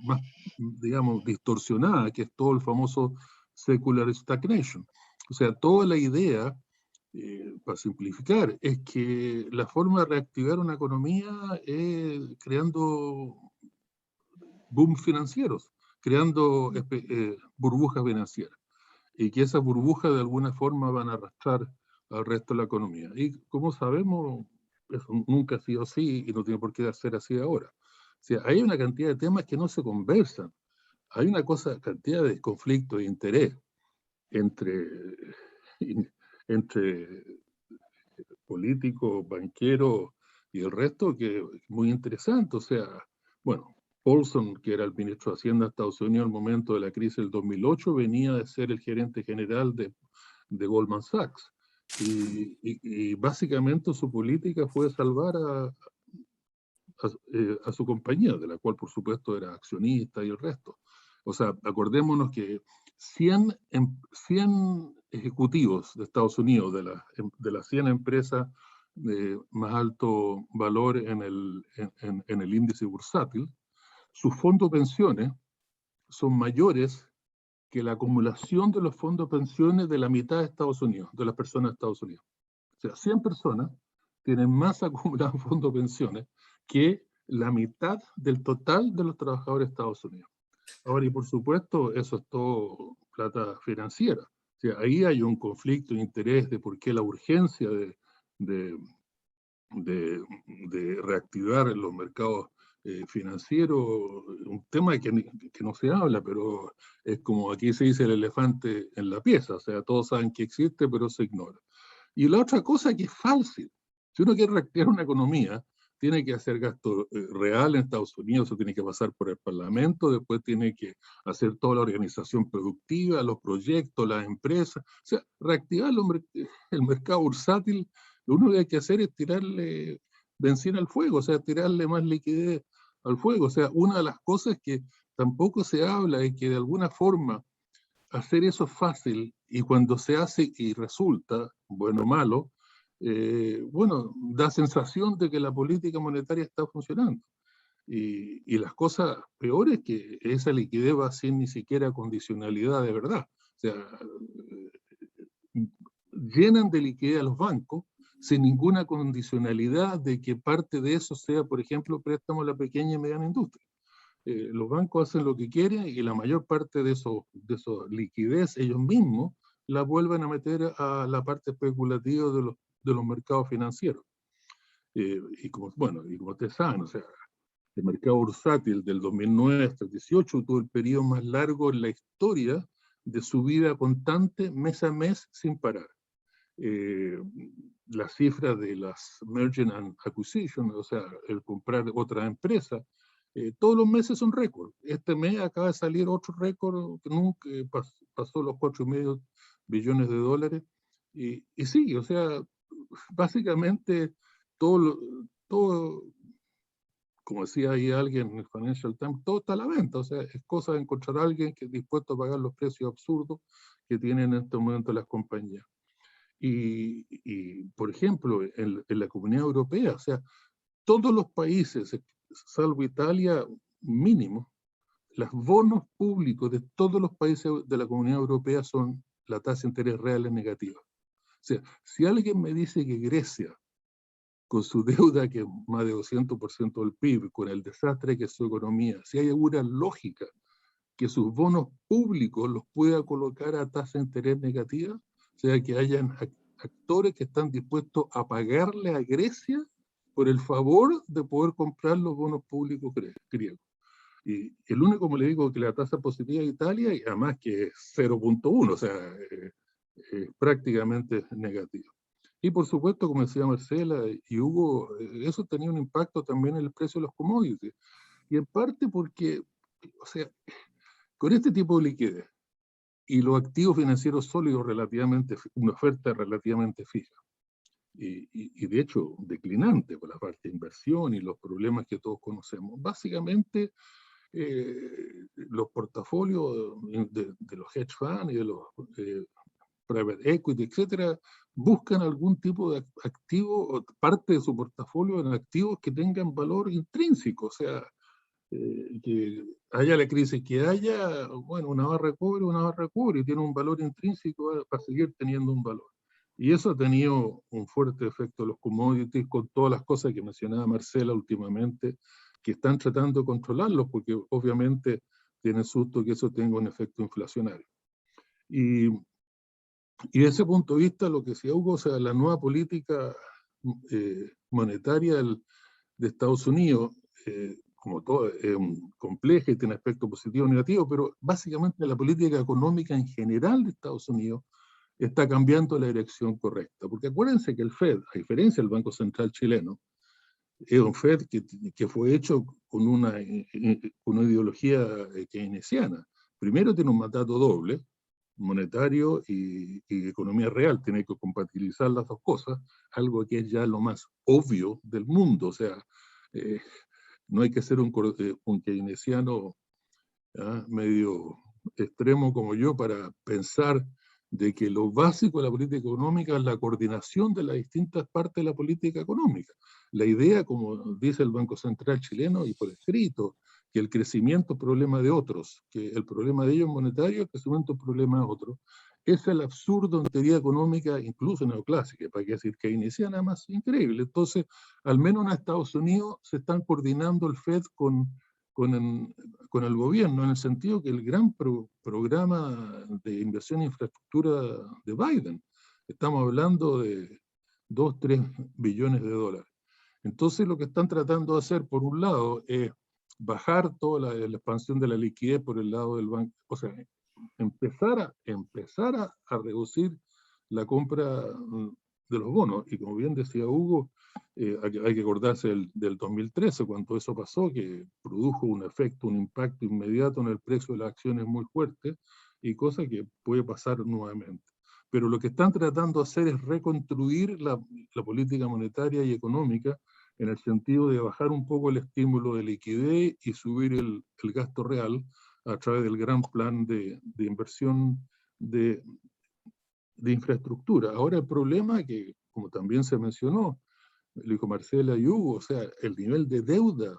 más, digamos, distorsionada, que es todo el famoso secular stagnation. O sea, toda la idea, para simplificar, es que la forma de reactivar una economía es creando boom financieros, creando burbujas financieras, y que esas burbujas de alguna forma van a arrastrar al resto de la economía. Y como sabemos, eso nunca ha sido así y no tiene por qué ser así ahora. O sea, hay una cantidad de temas que no se conversan. Hay una cantidad de conflictos de interés entre políticos, banqueros y el resto que es muy interesante. O sea, bueno, Paulson, que era el ministro de Hacienda de Estados Unidos al momento de la crisis del 2008, venía de ser el gerente general de Goldman Sachs. y básicamente su política fue salvar a su compañía, de la cual por supuesto era accionista y el resto. O sea, acordémonos que 100 ejecutivos de Estados Unidos, de las 100 empresas de más alto valor en el índice bursátil, sus fondos de pensiones son mayores que la acumulación de los fondos de pensiones de la mitad de Estados Unidos, de las personas de Estados Unidos. O sea, 100 personas tienen más acumulados fondos de pensiones que la mitad del total de los trabajadores de Estados Unidos. Ahora, y por supuesto, eso es todo plata financiera. O sea, ahí hay un conflicto de interés de por qué la urgencia de reactivar los mercados financieros, un tema que no se habla, pero es como aquí se dice el elefante en la pieza, o sea, todos saben que existe, pero se ignora. Y la otra cosa que es fácil, si uno quiere reactivar una economía, tiene que hacer gasto real en Estados Unidos, eso tiene que pasar por el Parlamento, después tiene que hacer toda la organización productiva, los proyectos, las empresas, o sea, reactivar el mercado bursátil. Lo único que hay que hacer es tirarle benzina al fuego, o sea, tirarle más liquidez al fuego. O sea, una de las cosas que tampoco se habla es que de alguna forma hacer eso es fácil, y cuando se hace y resulta, bueno o malo, bueno, da sensación de que la política monetaria está funcionando. Y las cosas peores es que esa liquidez va sin ni siquiera condicionalidad de verdad. O sea, llenan de liquidez a los bancos sin ninguna condicionalidad de que parte de eso sea, por ejemplo, préstamo a la pequeña y mediana industria. Los bancos hacen lo que quieren y la mayor parte de eso liquidez ellos mismos la vuelven a meter a la parte especulativa de los mercados financieros. Y como ustedes saben, o sea, el mercado bursátil del 2009 hasta el 2018 tuvo el periodo más largo en la historia de subida constante mes a mes sin parar. Las cifras de las merger and acquisition, o sea, el comprar otra empresa, todos los meses son récord. Este mes acaba de salir otro récord que nunca pasó los 4,5 billones de dólares. Y sí, o sea, básicamente todo, como decía ahí alguien en el Financial Times, todo está a la venta. O sea, es cosa de encontrar a alguien que es dispuesto a pagar los precios absurdos que tienen en este momento las compañías. Y por ejemplo, en la Comunidad Europea, o sea, todos los países, salvo Italia, mínimo, los bonos públicos de todos los países de la Comunidad Europea son la tasa de interés real es negativa. O sea, si alguien me dice que Grecia, con su deuda que es más de 200% del PIB, con el desastre que es su economía, si hay alguna lógica que sus bonos públicos los pueda colocar a tasa de interés negativa, o sea, que hayan actores que están dispuestos a pagarle a Grecia por el favor de poder comprar los bonos públicos griegos. Y el único, como le digo, que la tasa positiva de Italia, y además que es 0,1, o sea, prácticamente negativa. Y por supuesto, como decía Marcela y Hugo, eso tenía un impacto también en el precio de los commodities. Y en parte porque, o sea, con este tipo de liquidez y los activos financieros sólidos relativamente, una oferta relativamente fija, y de hecho declinante por la parte de inversión y los problemas que todos conocemos, básicamente los portafolios de los hedge funds y de los private equity, etcétera, buscan algún tipo de activo o parte de su portafolio en activos que tengan valor intrínseco, o sea, que haya la crisis que haya, bueno, una barra de cobre y tiene un valor intrínseco para seguir teniendo un valor. Y eso ha tenido un fuerte efecto en los commodities con todas las cosas que mencionaba Marcela últimamente, que están tratando de controlarlos porque obviamente tienen susto que eso tenga un efecto inflacionario. Y desde ese punto de vista, lo que decía Hugo, o sea, la nueva política monetaria de Estados Unidos, como todo, es compleja y tiene aspectos positivos y negativos, pero básicamente la política económica en general de Estados Unidos está cambiando la dirección correcta. Porque acuérdense que el FED, a diferencia del Banco Central chileno, es un FED que fue hecho con una ideología keynesiana. Primero tiene un mandato doble, monetario y economía real, tiene que compatibilizar las dos cosas, algo que es ya lo más obvio del mundo. O sea, no hay que ser un keynesiano medio extremo como yo para pensar de que lo básico de la política económica es la coordinación de las distintas partes de la política económica. La idea, como dice el Banco Central chileno y por escrito, que el crecimiento es problema de otros, que el problema de ellos es monetario, el crecimiento es problema de otros. Es el absurdo en teoría económica, incluso neoclásica, para qué decir keynesiana, más increíble. Entonces, al menos en Estados Unidos se están coordinando el FED con el gobierno, en el sentido que el gran programa de inversión en infraestructura de Biden, estamos hablando de 2-3 billones de dólares. Entonces lo que están tratando de hacer, por un lado, es bajar toda la expansión de la liquidez por el lado del banco, o sea, empezar a reducir la compra de los bonos. Y como bien decía Hugo, hay que acordarse del 2013, cuando eso pasó, que produjo un efecto, un impacto inmediato en el precio de las acciones muy fuerte, y cosa que puede pasar nuevamente. Pero lo que están tratando de hacer es reconstruir la política monetaria y económica en el sentido de bajar un poco el estímulo de liquidez y subir el gasto real a través del gran plan de inversión de infraestructura. Ahora el problema que, como también se mencionó, lo dijo Marcela y Hugo, o sea, el nivel de deuda,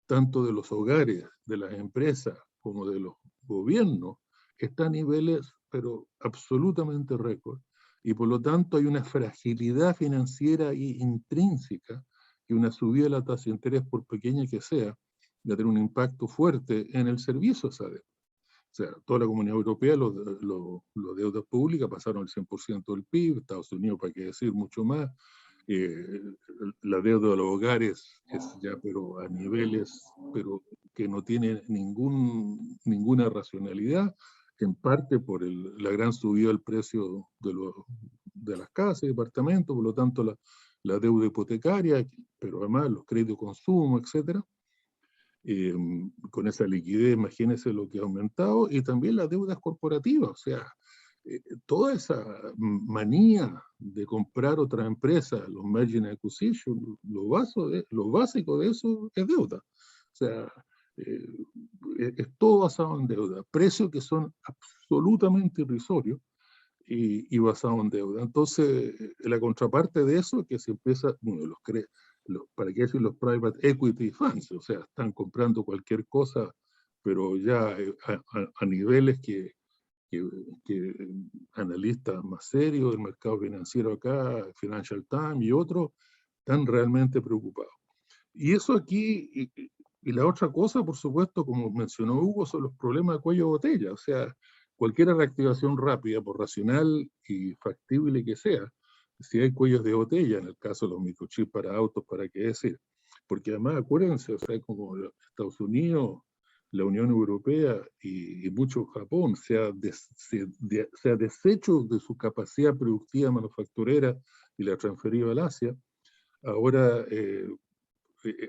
tanto de los hogares, de las empresas, como de los gobiernos, está a niveles, pero absolutamente récord. Y por lo tanto hay una fragilidad financiera intrínseca, que una subida de la tasa de interés, por pequeña que sea, va a tener un impacto fuerte en el servicio de esa deuda. O sea, toda la Comunidad Europea, los deudas públicas pasaron el 100% del PIB, Estados Unidos, para qué decir, mucho más. La deuda de los hogares es ya, pero a niveles, pero que no tiene ninguna racionalidad, en parte por la gran subida del precio de las casas y departamentos, por lo tanto la deuda hipotecaria, pero además los créditos de consumo, etcétera. Con esa liquidez, imagínense lo que ha aumentado, y también las deudas corporativas, o sea, toda esa manía de comprar otra empresa, los margin acquisition, lo básico de eso es deuda. O sea, es todo basado en deuda, precios que son absolutamente irrisorios y basados en deuda. Entonces, la contraparte de eso es que se empieza, bueno, ¿para qué decir los private equity funds? O sea, están comprando cualquier cosa, pero ya a niveles que analistas más serios del mercado financiero acá, Financial Times y otros, están realmente preocupados. Y eso aquí, y la otra cosa, por supuesto, como mencionó Hugo, son los problemas de cuello de botella. O sea, cualquier reactivación rápida, por racional y factible que sea, si hay cuellos de botella, en el caso de los microchips para autos, ¿para qué decir? Porque además, acuérdense, o sea, como Estados Unidos, la Unión Europea y mucho Japón se ha deshecho de su capacidad productiva manufacturera y la ha transferido al Asia. Ahora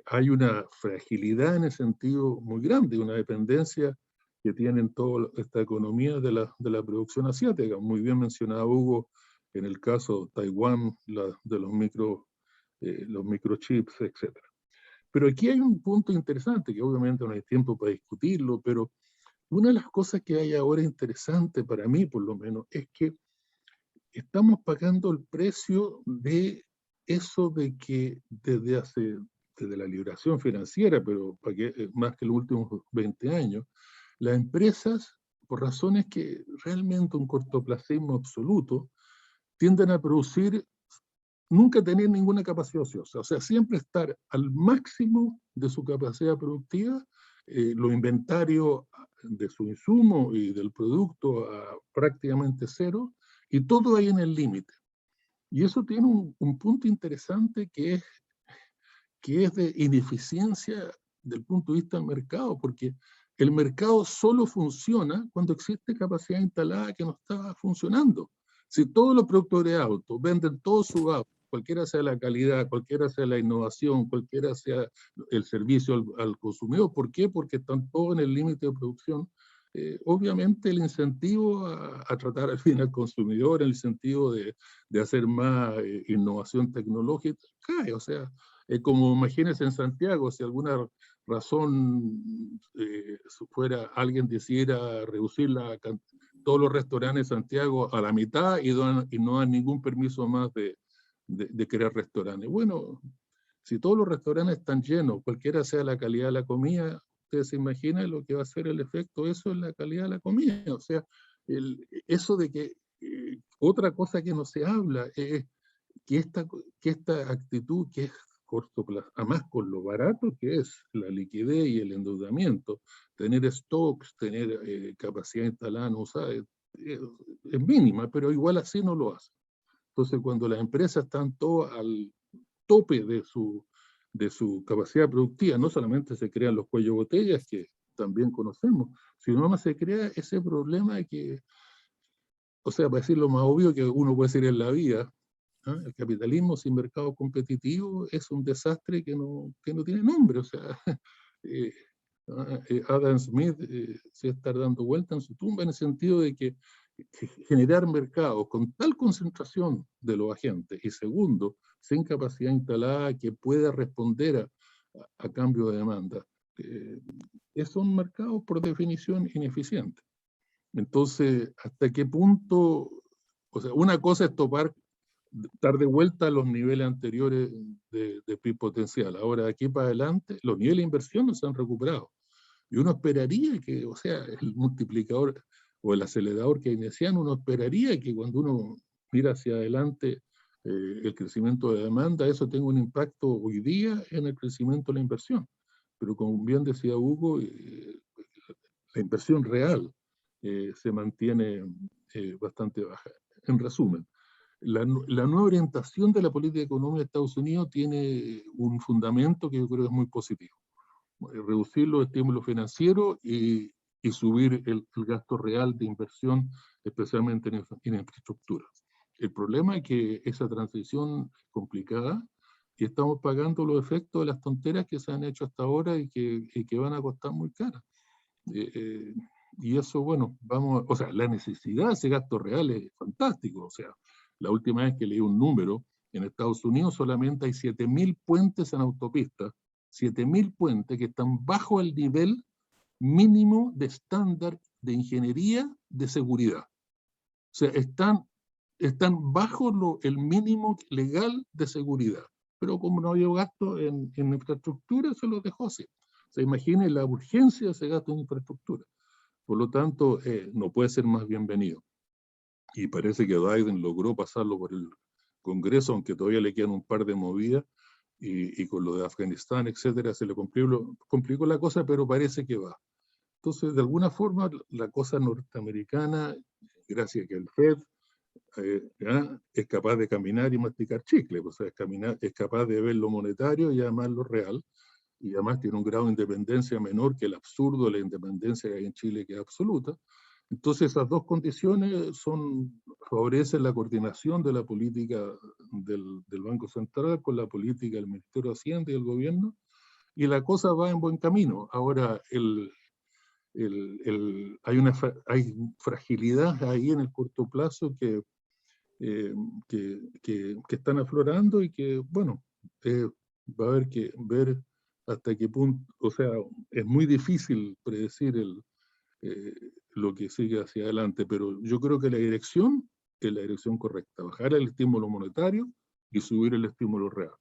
hay una fragilidad en el sentido muy grande, una dependencia que tienen toda esta economía de la producción asiática. Muy bien mencionado Hugo, en el caso de Taiwán, de los microchips, etc. Pero aquí hay un punto interesante, que obviamente no hay tiempo para discutirlo, pero una de las cosas que hay ahora interesante para mí, por lo menos, es que estamos pagando el precio de eso de que desde la liberación financiera, pero más que los últimos 20 años, las empresas, por razones que realmente un cortoplacismo absoluto, tienden a producir, nunca tener ninguna capacidad ociosa, o sea, siempre estar al máximo de su capacidad productiva, los inventarios de su insumo y del producto a prácticamente cero, y todo ahí en el límite. Y eso tiene un punto interesante que es de ineficiencia del punto de vista del mercado, porque el mercado solo funciona cuando existe capacidad instalada que no está funcionando. Si todos los productores de autos venden todos sus autos, cualquiera sea la calidad, cualquiera sea la innovación, cualquiera sea el servicio al consumidor, ¿por qué? Porque están todos en el límite de producción. obviamente el incentivo a tratar al fin al consumidor, el incentivo de hacer más innovación tecnológica, cae. O sea, como imagínense en Santiago, si alguna razón fuera, alguien decidiera reducir todos los restaurantes de Santiago a la mitad y no dan ningún permiso más de crear restaurantes. Bueno, si todos los restaurantes están llenos, cualquiera sea la calidad de la comida, ustedes se imaginan lo que va a ser el efecto eso en la calidad de la comida. O sea, eso de que otra cosa que no se habla es que esta actitud que es corto plazo, además con lo barato que es la liquidez y el endeudamiento, tener stocks, tener capacidad instalada no usada, es mínima, pero igual así no lo hace. Entonces, cuando las empresas están todas al tope de su capacidad productiva, no solamente se crean los cuellos botellas que también conocemos, sino más se crea ese problema de que, o sea, para decir lo más obvio que uno puede decir en la vida, ¿ah? El capitalismo sin mercado competitivo es un desastre que no tiene nombre. O sea, Adam Smith se está dando vuelta en su tumba en el sentido de que generar mercados con tal concentración de los agentes y segundo, sin capacidad instalada que pueda responder a cambio de demanda, son mercados por definición ineficientes. Entonces, ¿hasta qué punto? O sea, una cosa es dar de vuelta a los niveles anteriores de PIB potencial. Ahora, de aquí para adelante, los niveles de inversión no se han recuperado. Y uno esperaría que, o sea, el multiplicador o el acelerador keynesiano, uno esperaría que cuando uno mira hacia adelante el crecimiento de demanda, eso tenga un impacto hoy día en el crecimiento de la inversión. Pero como bien decía Hugo, la inversión real se mantiene bastante baja. En resumen, la nueva orientación de la política económica de Estados Unidos tiene un fundamento que yo creo que es muy positivo. Reducir los estímulos financieros y subir el gasto real de inversión, especialmente en infraestructura. El problema es que esa transición es complicada y estamos pagando los efectos de las tonteras que se han hecho hasta ahora y que van a costar muy caras. Y eso, bueno, o sea, la necesidad de ese gasto real es fantástico. O sea, la última vez que leí un número, en Estados Unidos solamente hay 7.000 puentes en autopistas, 7.000 puentes que están bajo el nivel mínimo de estándar de ingeniería de seguridad. O sea, están bajo el mínimo legal de seguridad. Pero como no había gasto en infraestructura, se los dejó así. O sea, imaginen la urgencia de ese gasto en infraestructura. Por lo tanto, no puede ser más bienvenido. Y parece que Biden logró pasarlo por el Congreso, aunque todavía le quedan un par de movidas, y con lo de Afganistán, etcétera, se le complicó la cosa, pero parece que va. Entonces, de alguna forma, la cosa norteamericana, gracias a que el Fed es capaz de caminar y masticar chicle, o sea, es capaz de ver lo monetario y además lo real, y además tiene un grado de independencia menor que el absurdo de la independencia que hay en Chile, que es absoluta. Entonces esas dos condiciones favorecen la coordinación de la política del Banco Central con la política del Ministerio de Hacienda y del gobierno, y la cosa va en buen camino. Ahora, hay fragilidad ahí en el corto plazo que están aflorando y que, bueno, va a haber que ver hasta qué punto, o sea, es muy difícil predecir lo que sigue hacia adelante, pero yo creo que la dirección es la dirección correcta, bajar el estímulo monetario y subir el estímulo real.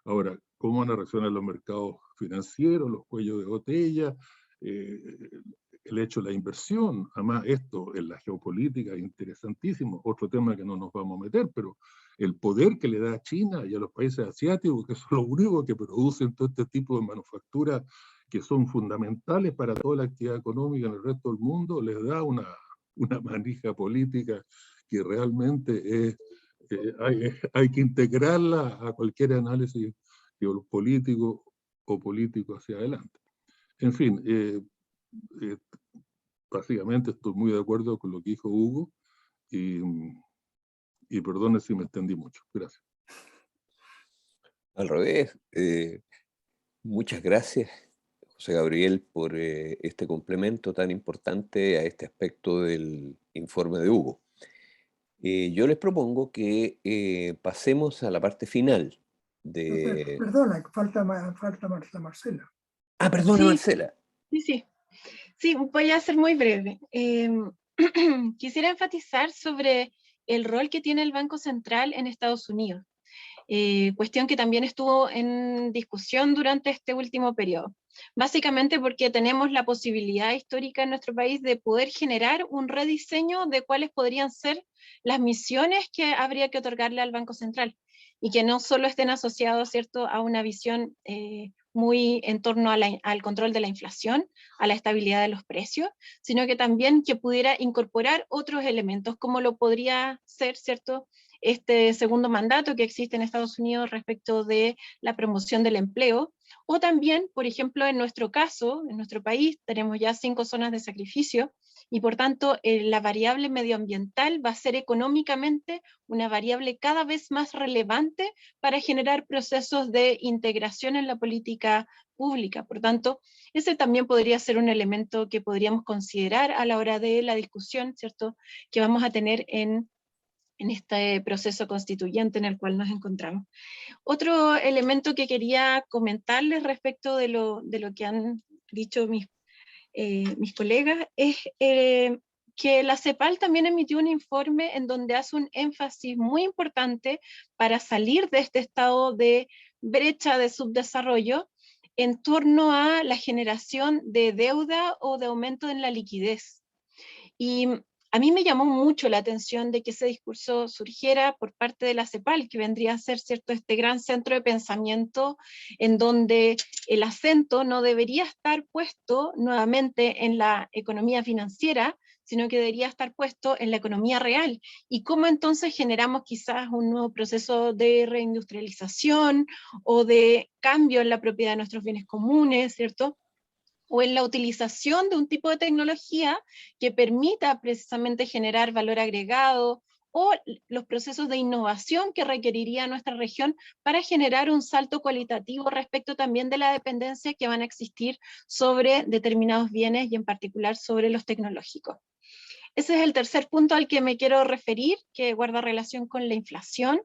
Ahora, ¿cómo van a reaccionar los mercados financieros, los cuellos de botella, el hecho de la inversión? Además, esto en la geopolítica es interesantísimo, otro tema que no nos vamos a meter, pero el poder que le da a China y a los países asiáticos, que son los únicos que producen todo este tipo de manufacturas que son fundamentales para toda la actividad económica en el resto del mundo, les da una manija política que realmente es, hay que integrarla a cualquier análisis geopolítico o político hacia adelante. En fin, básicamente estoy muy de acuerdo con lo que dijo Hugo y perdone si me extendí mucho. Gracias. Al revés, muchas gracias, José Gabriel, por este complemento tan importante a este aspecto del informe de Hugo. Yo les propongo que pasemos a la parte final de... Perdona, falta Marcela. Ah, perdona, Sí, Marcela. sí. Sí, voy a ser muy breve. Quisiera enfatizar sobre el rol que tiene el Banco Central en Estados Unidos, cuestión que también estuvo en discusión durante este último periodo. Básicamente porque tenemos la posibilidad histórica en nuestro país de poder generar un rediseño de cuáles podrían ser las misiones que habría que otorgarle al Banco Central, y que no solo estén asociados, ¿cierto?, a una visión muy en torno al control de la inflación, a la estabilidad de los precios, sino que también que pudiera incorporar otros elementos, como lo podría ser, ¿cierto?, este segundo mandato que existe en Estados Unidos respecto de la promoción del empleo, o también, por ejemplo, en nuestro caso, en nuestro país, tenemos ya 5 zonas de sacrificio, y por tanto la variable medioambiental va a ser económicamente una variable cada vez más relevante para generar procesos de integración en la política pública. Por tanto, ese también podría ser un elemento que podríamos considerar a la hora de la discusión, ¿cierto?, que vamos a tener en este proceso constituyente en el cual nos encontramos. Otro elemento que quería comentarles respecto de lo que han dicho mis colegas es que la CEPAL también emitió un informe en donde hace un énfasis muy importante para salir de este estado de brecha de subdesarrollo en torno a la generación de deuda o de aumento en la liquidez. Y a mí me llamó mucho la atención de que ese discurso surgiera por parte de la CEPAL, que vendría a ser, ¿cierto?, este gran centro de pensamiento en donde el acento no debería estar puesto nuevamente en la economía financiera, sino que debería estar puesto en la economía real. Y cómo entonces generamos quizás un nuevo proceso de reindustrialización o de cambio en la propiedad de nuestros bienes comunes, ¿cierto?, o en la utilización de un tipo de tecnología que permita precisamente generar valor agregado, o los procesos de innovación que requeriría nuestra región para generar un salto cualitativo respecto también de la dependencia que van a existir sobre determinados bienes y en particular sobre los tecnológicos. Ese es el tercer punto al que me quiero referir, que guarda relación con la inflación.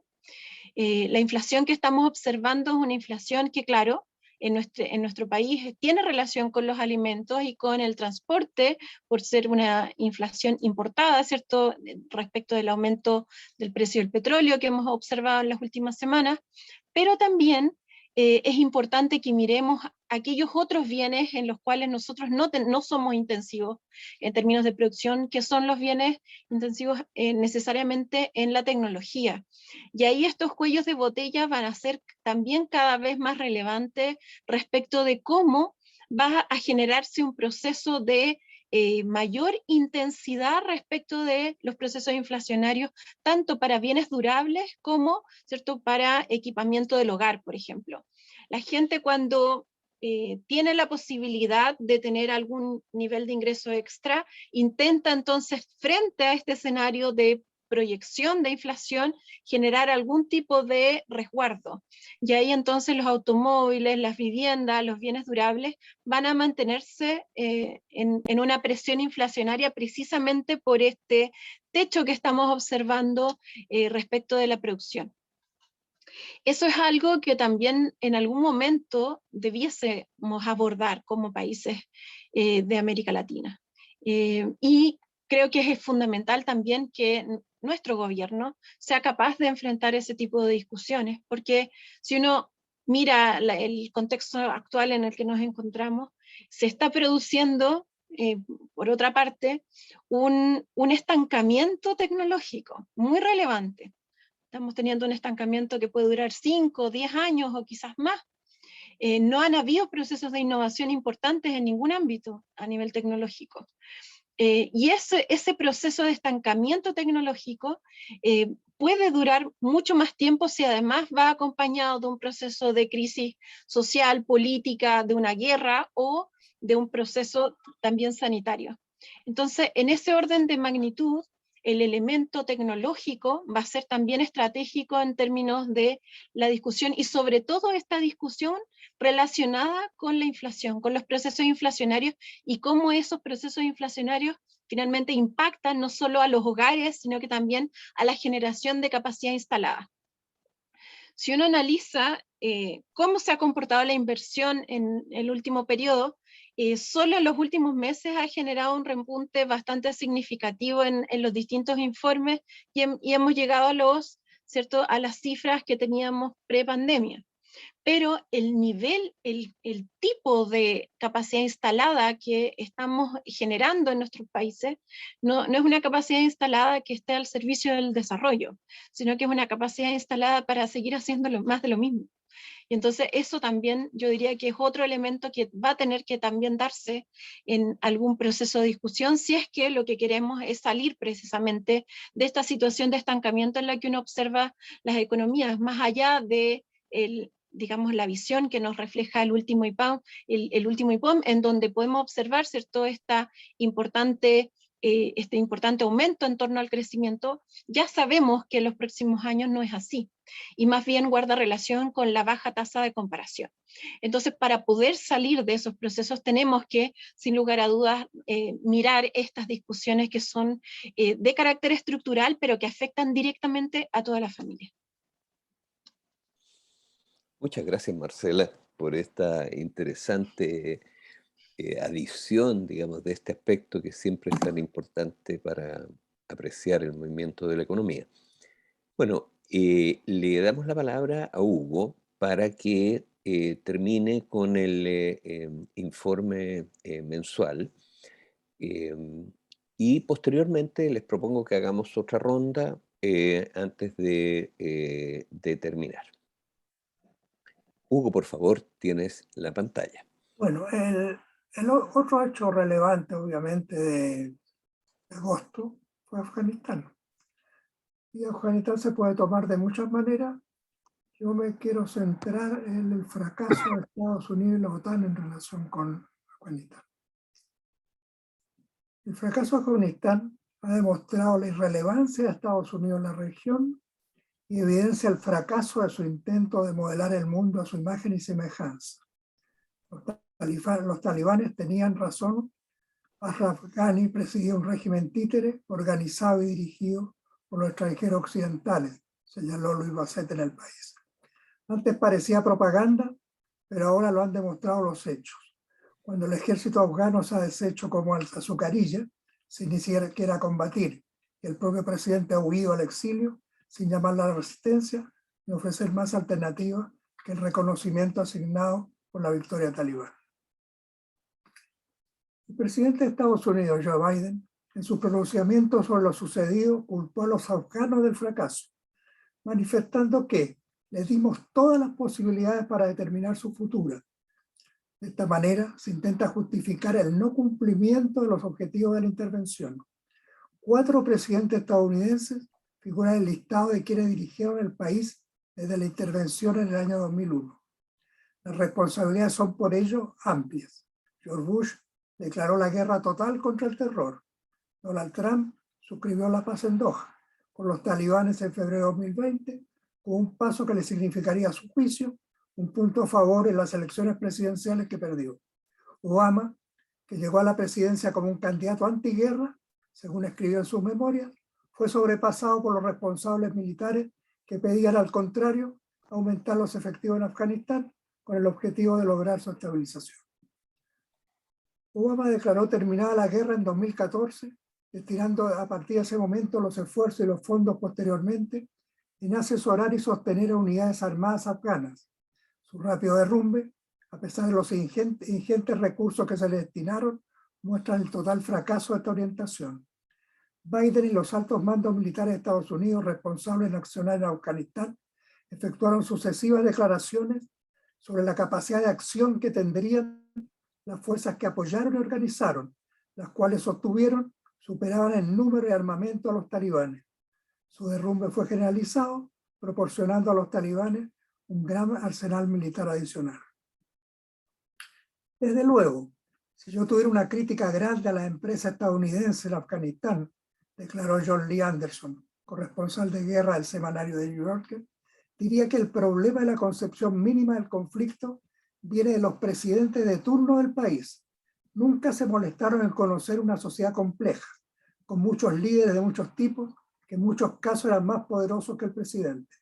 La inflación que estamos observando es una inflación que, claro, en nuestro país tiene relación con los alimentos y con el transporte, por ser una inflación importada, ¿cierto?, respecto del aumento del precio del petróleo que hemos observado en las últimas semanas, pero también es importante que miremos aquellos otros bienes en los cuales nosotros no somos intensivos en términos de producción, que son los bienes intensivos necesariamente en la tecnología. Y ahí estos cuellos de botella van a ser también cada vez más relevantes respecto de cómo va a generarse un proceso de mayor intensidad respecto de los procesos inflacionarios, tanto para bienes durables como, ¿cierto?, para equipamiento del hogar, por ejemplo. La gente cuando tiene la posibilidad de tener algún nivel de ingreso extra, intenta entonces, frente a este escenario de proyección de inflación, generar algún tipo de resguardo. Y ahí entonces los automóviles, las viviendas, los bienes durables van a mantenerse en una presión inflacionaria precisamente por este techo que estamos observando respecto de la producción. Eso es algo que también en algún momento debiésemos abordar como países de América Latina. Y creo que es fundamental también que nuestro gobierno sea capaz de enfrentar ese tipo de discusiones, porque si uno mira el contexto actual en el que nos encontramos, se está produciendo, por otra parte, un estancamiento tecnológico muy relevante. Estamos teniendo un estancamiento que puede durar 5 o 10 años o quizás más. No han habido procesos de innovación importantes en ningún ámbito a nivel tecnológico. Y ese proceso de estancamiento tecnológico puede durar mucho más tiempo si además va acompañado de un proceso de crisis social, política, de una guerra o de un proceso también sanitario. Entonces, en ese orden de magnitud, el elemento tecnológico va a ser también estratégico en términos de la discusión, y sobre todo esta discusión relacionada con la inflación, con los procesos inflacionarios, y cómo esos procesos inflacionarios finalmente impactan no solo a los hogares, sino que también a la generación de capacidad instalada. Si uno analiza cómo se ha comportado la inversión en el último periodo, solo en los últimos meses ha generado un repunte bastante significativo en los distintos informes, y hemos llegado a las cifras que teníamos pre-pandemia. Pero el nivel, el tipo de capacidad instalada que estamos generando en nuestros países no es una capacidad instalada que esté al servicio del desarrollo, sino que es una capacidad instalada para seguir haciendo más de lo mismo. Y entonces eso también yo diría que es otro elemento que va a tener que también darse en algún proceso de discusión, si es que lo que queremos es salir precisamente de esta situación de estancamiento en la que uno observa las economías, más allá de digamos, la visión que nos refleja el último IPOM, en donde podemos observar, ¿cierto?, este importante aumento en torno al crecimiento. Ya sabemos que en los próximos años no es así, y más bien guarda relación con la baja tasa de comparación. Entonces, para poder salir de esos procesos tenemos que, sin lugar a dudas, mirar estas discusiones que son de carácter estructural, pero que afectan directamente a toda la familia. Muchas gracias, Marcela, por esta interesante adición, digamos, de este aspecto que siempre es tan importante para apreciar el movimiento de la economía. Bueno, le damos la palabra a Hugo para que termine con el informe mensual, y posteriormente les propongo que hagamos otra ronda antes de terminar. Hugo, por favor, tienes la pantalla. Bueno, el otro hecho relevante, obviamente, de agosto fue Afganistán. Y Afganistán se puede tomar de muchas maneras. Yo me quiero centrar en el fracaso de Estados Unidos y la OTAN en relación con Afganistán. El fracaso de Afganistán ha demostrado la irrelevancia de Estados Unidos en la región y evidencia el fracaso de su intento de modelar el mundo a su imagen y semejanza. Los talibanes tenían razón. Ashraf Ghani presidía un régimen títere organizado y dirigido por los extranjeros occidentales, señaló Luis Bassett en El País. Antes parecía propaganda, pero ahora lo han demostrado los hechos. Cuando el ejército afgano se ha deshecho como azucarilla, sin ni siquiera combatir, y el propio presidente ha huido al exilio, sin llamar a la resistencia ni ofrecer más alternativas que el reconocimiento asignado por la victoria talibán. El presidente de Estados Unidos, Joe Biden, en su pronunciamiento sobre lo sucedido, culpó a los afganos del fracaso, manifestando que les dimos todas las posibilidades para determinar su futuro. De esta manera, se intenta justificar el no cumplimiento de los objetivos de la intervención. 4 presidentes estadounidenses figuran en el listado de quienes dirigieron el país desde la intervención en el año 2001. Las responsabilidades son por ello amplias. George Bush declaró la guerra total contra el terror. Donald Trump suscribió la paz en Doha con los talibanes en febrero de 2020, con un paso que le significaría a su juicio un punto a favor en las elecciones presidenciales que perdió. Obama, que llegó a la presidencia como un candidato antiguerra, según escribió en sus memorias, fue sobrepasado por los responsables militares que pedían, al contrario, aumentar los efectivos en Afganistán con el objetivo de lograr su estabilización. Obama declaró terminada la guerra en 2014, destinando a partir de ese momento los esfuerzos y los fondos posteriormente en asesorar y sostener a unidades armadas afganas. Su rápido derrumbe, a pesar de los ingentes recursos que se le destinaron, muestran el total fracaso de esta orientación. Biden y los altos mandos militares de Estados Unidos responsables de accionar en Afganistán efectuaron sucesivas declaraciones sobre la capacidad de acción que tendrían las fuerzas que apoyaron y organizaron, las cuales sostuvieron superaban en número y armamento a los talibanes. Su derrumbe fue generalizado, proporcionando a los talibanes un gran arsenal militar adicional. Desde luego, si yo tuviera una crítica grande a las empresas estadounidenses en Afganistán, declaró John Lee Anderson, corresponsal de guerra del semanario The New Yorker, diría que el problema de la concepción mínima del conflicto viene de los presidentes de turno del país. Nunca se molestaron en conocer una sociedad compleja, con muchos líderes de muchos tipos, que en muchos casos eran más poderosos que el presidente.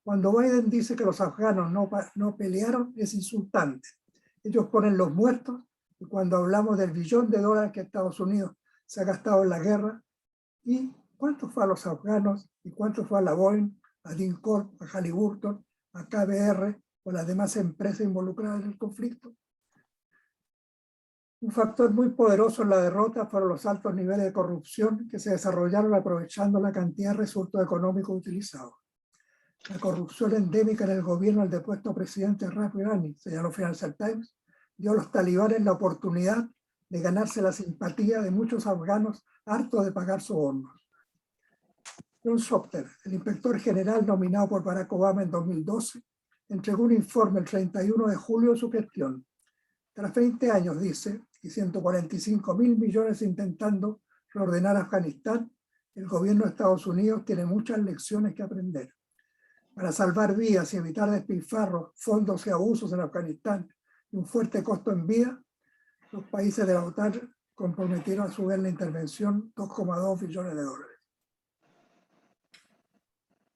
Cuando Biden dice que los afganos no pelearon, es insultante. Ellos ponen los muertos, y cuando hablamos del $1 billón que Estados Unidos se ha gastado en la guerra, ¿y cuánto fue a los afganos? ¿Y cuánto fue a la Boeing, a DynCorp, a Halliburton, a KBR o las demás empresas involucradas en el conflicto? Un factor muy poderoso en la derrota fueron los altos niveles de corrupción que se desarrollaron aprovechando la cantidad de recursos económicos utilizados. La corrupción endémica en el gobierno del depuesto presidente Ashraf Ghani, señaló Financial Times, dio a los talibanes la oportunidad de ganarse la simpatía de muchos afganos hartos de pagar sobornos. John Shopter, el inspector general nominado por Barack Obama en 2012, entregó un informe el 31 de julio de su gestión. Tras 20 años, dice, y 145.000 millones intentando reordenar Afganistán, el gobierno de Estados Unidos tiene muchas lecciones que aprender. Para salvar vidas y evitar despilfarros, fondos y abusos en Afganistán y un fuerte costo en vida, los países de la OTAN comprometieron a su vez la intervención $2,2 billones.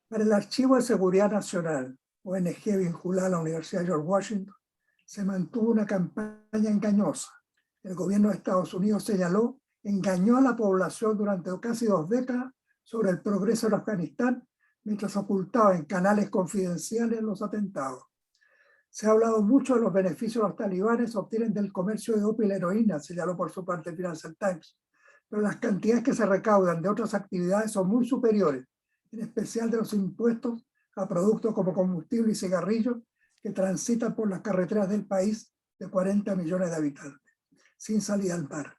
Para el Archivo de Seguridad Nacional, ONG vinculada a la Universidad de George Washington, se mantuvo una campaña engañosa. El gobierno de Estados Unidos engañó a la población durante casi 2 décadas sobre el progreso en Afganistán, mientras ocultaba en canales confidenciales los atentados. Se ha hablado mucho de los beneficios que los talibanes obtienen del comercio de opio y la heroína, señaló por su parte el Financial Times, pero las cantidades que se recaudan de otras actividades son muy superiores, en especial de los impuestos a productos como combustible y cigarrillos que transitan por las carreteras del país de 40 millones de habitantes, sin salida al mar.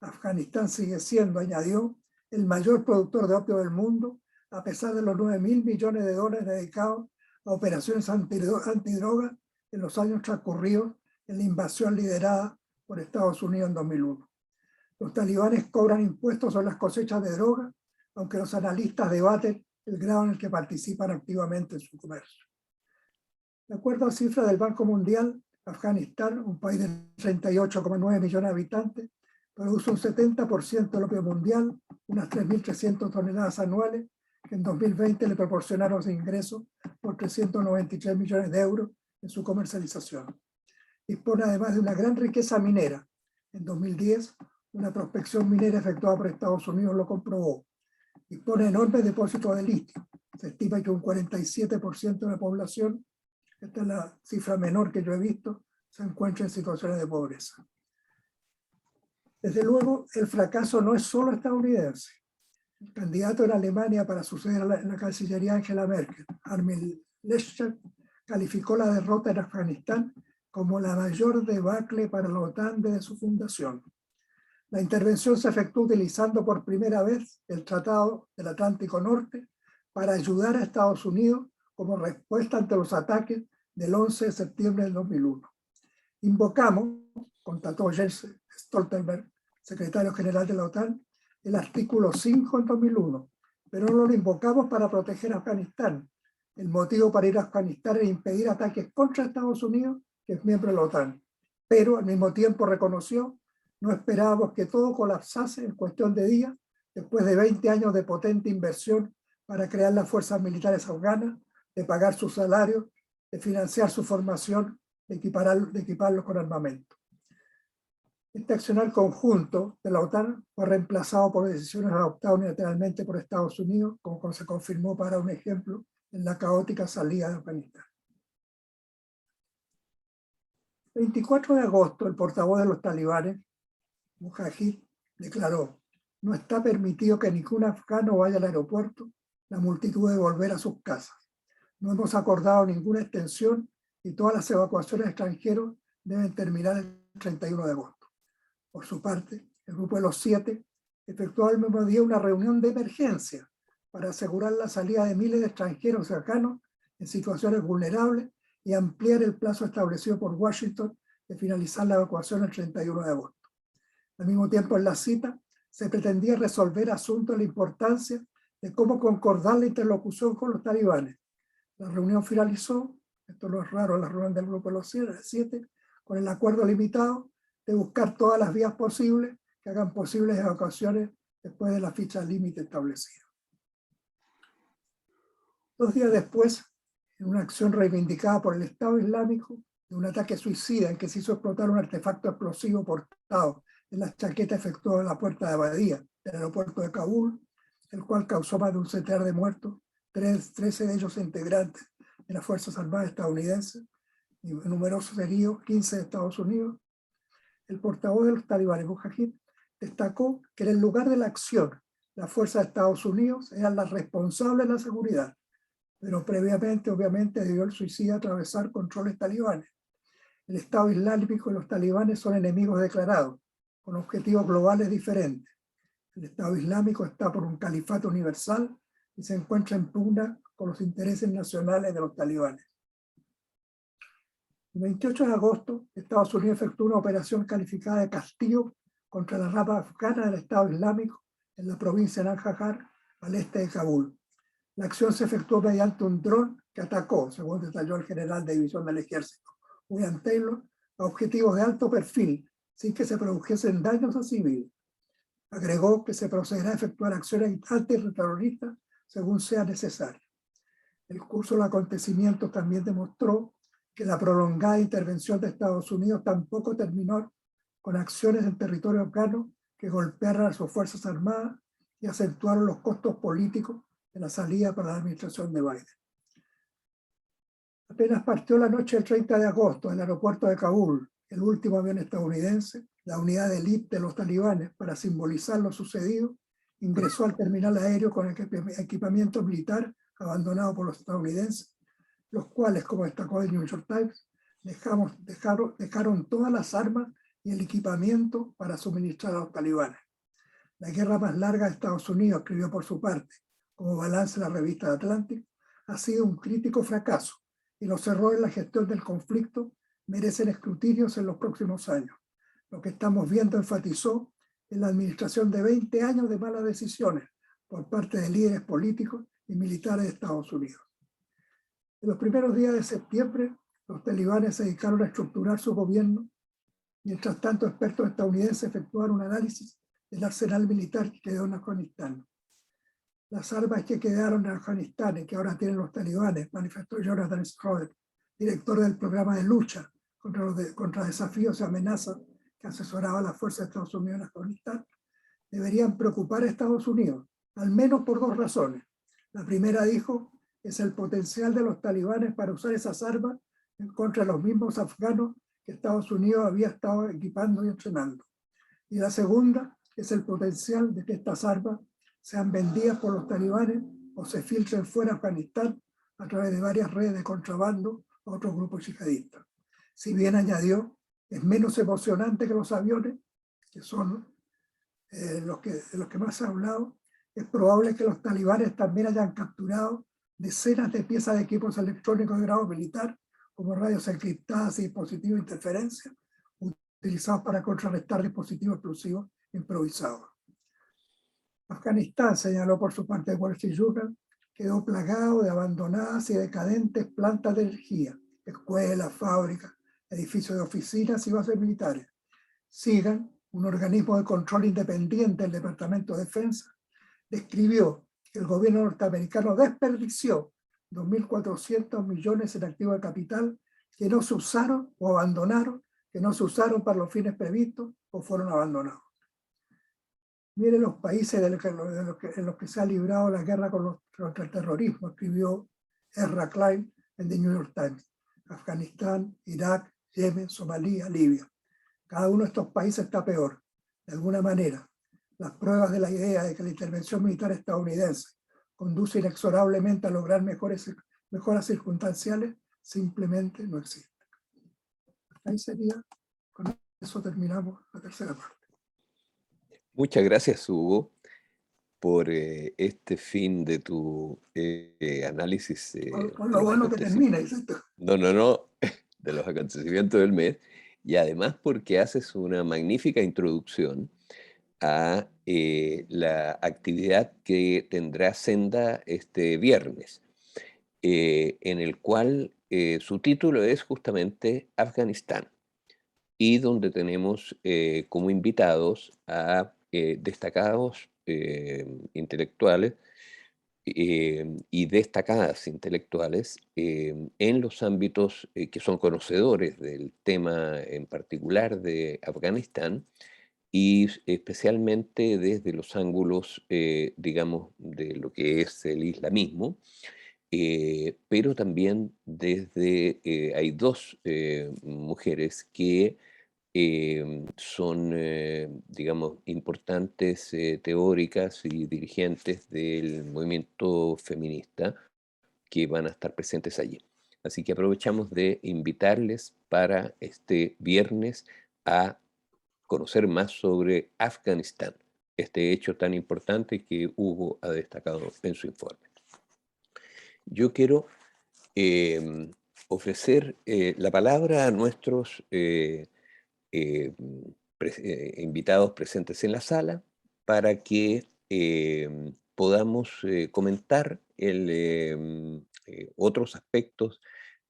Afganistán sigue siendo, añadió, el mayor productor de opio del mundo, a pesar de los $9.000 millones dedicados a operaciones antidrogas en los años transcurridos en la invasión liderada por Estados Unidos en 2001. Los talibanes cobran impuestos sobre las cosechas de droga, aunque los analistas debaten el grado en el que participan activamente en su comercio. De acuerdo a cifras del Banco Mundial, Afganistán, un país de 38,9 millones de habitantes, produce un 70% del opio mundial, unas 3.300 toneladas anuales, que en 2020 le proporcionaron ingresos por 393 millones de euros en su comercialización. Dispone además de una gran riqueza minera. En 2010, una prospección minera efectuada por Estados Unidos lo comprobó. Dispone de enormes depósitos de litio. Se estima que un 47% de la población, esta es la cifra menor que yo he visto, se encuentra en situaciones de pobreza. Desde luego, el fracaso no es solo estadounidense. El candidato en Alemania para suceder en la Cancillería, Angela Merkel, Armin Laschet, calificó la derrota en Afganistán como la mayor debacle para la OTAN desde su fundación. La intervención se efectuó utilizando por primera vez el Tratado del Atlántico Norte para ayudar a Estados Unidos como respuesta ante los ataques del 11 de septiembre del 2001. Invocamos, constató Jens Stoltenberg, secretario general de la OTAN, el artículo 5 en 2001, pero no lo invocamos para proteger a Afganistán. El motivo para ir a Afganistán era impedir ataques contra Estados Unidos, que es miembro de la OTAN. Pero al mismo tiempo reconoció, no esperábamos que todo colapsase en cuestión de días, después de 20 años de potente inversión para crear las fuerzas militares afganas, de pagar sus salarios, de financiar su formación, de equiparlos con armamento. Este accionar conjunto de la OTAN fue reemplazado por decisiones adoptadas unilateralmente por Estados Unidos, como se confirmó para un ejemplo en la caótica salida de Afganistán. El 24 de agosto, el portavoz de los talibanes, Mujahid, declaró: no está permitido que ningún afgano vaya al aeropuerto, la multitud debe volver a sus casas. No hemos acordado ninguna extensión y todas las evacuaciones de extranjeros deben terminar el 31 de agosto. Por su parte, el grupo de los 7 efectuó el mismo día una reunión de emergencia para asegurar la salida de miles de extranjeros afganos en situaciones vulnerables y ampliar el plazo establecido por Washington de finalizar la evacuación el 31 de agosto. Al mismo tiempo, en la cita, se pretendía resolver asuntos de la importancia de cómo concordar la interlocución con los talibanes. La reunión finalizó, esto no es raro, la reunión del grupo de los 7, con el acuerdo limitado de buscar todas las vías posibles que hagan posibles evacuaciones después de la fecha límite establecida. 2 días después, en una acción reivindicada por el Estado Islámico, de un ataque suicida en que se hizo explotar un artefacto explosivo portado en la chaqueta efectuada en la puerta de Abadía del aeropuerto de Kabul, el cual causó más de un centenar de muertos, 13 de ellos integrantes de las Fuerzas Armadas estadounidenses y numerosos heridos, 15 de Estados Unidos. El portavoz de los talibanes, Mujahid, destacó que en el lugar de la acción, las fuerzas de Estados Unidos eran las responsables de la seguridad, pero previamente, obviamente, debió el suicida atravesar controles talibanes. El Estado Islámico y los talibanes son enemigos declarados, con objetivos globales diferentes. El Estado Islámico está por un califato universal y se encuentra en pugna con los intereses nacionales de los talibanes. El 28 de agosto, Estados Unidos efectuó una operación calificada de castigo contra la rama afgana del Estado Islámico en la provincia de Nangarhar, al este de Kabul. La acción se efectuó mediante un dron que atacó, según detalló el general de división del ejército, William Taylor, a objetivos de alto perfil, sin que se produjesen daños a civiles. Agregó que se procederá a efectuar acciones antiterroristas según sea necesario. El curso de los acontecimientos también demostró que la prolongada intervención de Estados Unidos tampoco terminó con acciones en territorio afgano que golpearon a sus fuerzas armadas y acentuaron los costos políticos de la salida para la administración de Biden. Apenas partió la noche del 30 de agosto del aeropuerto de Kabul, el último avión estadounidense, la unidad de élite de los talibanes, para simbolizar lo sucedido, ingresó al terminal aéreo con equipamiento militar abandonado por los estadounidenses, los cuales, como destacó el New York Times, dejaron todas las armas y el equipamiento para suministrar a los talibanes. La guerra más larga de Estados Unidos, escribió por su parte, como balance la revista The Atlantic, ha sido un crítico fracaso y los errores en la gestión del conflicto merecen escrutinios en los próximos años. Lo que estamos viendo, enfatizó, es la administración de 20 años de malas decisiones por parte de líderes políticos y militares de Estados Unidos. En los primeros días de septiembre, los talibanes se dedicaron a estructurar su gobierno. Mientras tanto, expertos estadounidenses efectuaron un análisis del arsenal militar que quedó en Afganistán. Las armas que quedaron en Afganistán y que ahora tienen los talibanes, manifestó Jonathan Schroeder, director del programa de lucha contra desafíos y amenazas que asesoraba a las fuerzas de Estados Unidos en Afganistán, deberían preocupar a Estados Unidos, al menos por 2 razones. La primera, dijo, es el potencial de los talibanes para usar esas armas en contra de los mismos afganos que Estados Unidos había estado equipando y entrenando. Y la segunda es el potencial de que estas armas sean vendidas por los talibanes o se filtren fuera de Afganistán a través de varias redes de contrabando a otros grupos yihadistas. Si bien, añadió, es menos emocionante que los aviones, que son de los que más se ha hablado, es probable que los talibanes también hayan capturado decenas de piezas de equipos electrónicos de grado militar, como radios encriptadas y dispositivos de interferencia, utilizados para contrarrestar dispositivos explosivos improvisados. Afganistán, señaló por su parte Wall Street Journal, quedó plagado de abandonadas y decadentes plantas de energía, escuelas, fábricas, edificios de oficinas y bases militares. SIGAN, un organismo de control independiente del Departamento de Defensa, describió que el gobierno norteamericano desperdició 2.400 millones en activos de capital que no se usaron o abandonaron, que no se usaron para los fines previstos o fueron abandonados. Miren los países en los que se ha librado la guerra contra el terrorismo, escribió Ezra Klein en The New York Times. Afganistán, Irak, Yemen, Somalia, Libia. Cada uno de estos países está peor. De alguna manera, las pruebas de la idea de que la intervención militar estadounidense conduce inexorablemente a lograr mejoras circunstanciales simplemente no existen. Ahí sería, con eso terminamos la tercera parte. Muchas gracias, Hugo, por este fin de tu análisis. Con lo bueno que termina, ¿cierto? No, de los acontecimientos del mes, y además porque haces una magnífica introducción a la actividad que tendrá Senda este viernes, en el cual su título es justamente Afganistán, y donde tenemos como invitados a destacados intelectuales y destacadas intelectuales en los ámbitos que son conocedores del tema en particular de Afganistán, y especialmente desde los ángulos, digamos, de lo que es el islamismo, pero también desde, hay dos mujeres que son, digamos, importantes teóricas y dirigentes del movimiento feminista que van a estar presentes allí. Así que aprovechamos de invitarles para este viernes a conocer más sobre Afganistán, este hecho tan importante que Hugo ha destacado en su informe. Yo quiero ofrecer la palabra a nuestros invitados presentes en la sala para que podamos comentar otros aspectos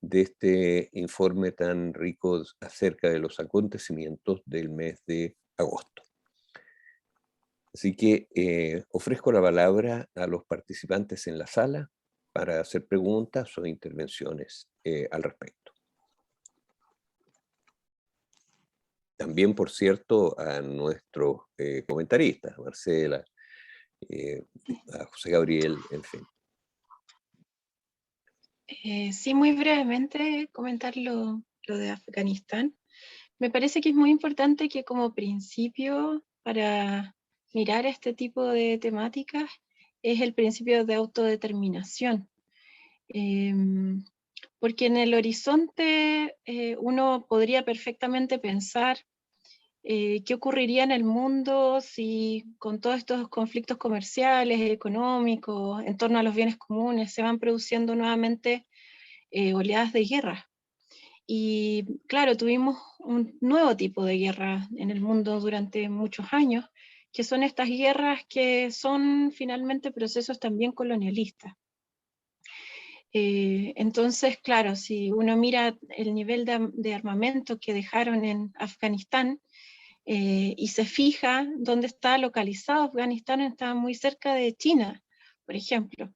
de este informe tan rico acerca de los acontecimientos del mes de agosto. Así que ofrezco la palabra a los participantes en la sala para hacer preguntas o intervenciones al respecto. También, por cierto, a nuestros comentaristas, a Marcela, a José Gabriel, en fin. Sí, muy brevemente comentar lo de Afganistán. Me parece que es muy importante que como principio para mirar este tipo de temáticas es el principio de autodeterminación. Porque en el horizonte uno podría perfectamente pensar qué ocurriría en el mundo si con todos estos conflictos comerciales, económicos, en torno a los bienes comunes, se van produciendo nuevamente oleadas de guerra. Y claro, tuvimos un nuevo tipo de guerra en el mundo durante muchos años, que son estas guerras que son finalmente procesos también colonialistas. Entonces, claro, si uno mira el nivel de armamento que dejaron en Afganistán y se fija dónde está localizado Afganistán, está muy cerca de China, por ejemplo.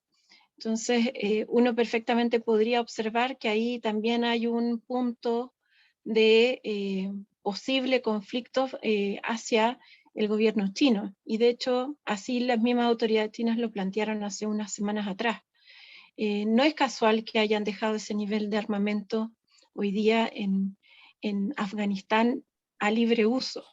Entonces, uno perfectamente podría observar que ahí también hay un punto de posible conflicto hacia el gobierno chino. Y de hecho, así las mismas autoridades chinas lo plantearon hace unas semanas atrás. No es casual que hayan dejado ese nivel de armamento hoy día en Afganistán a libre uso.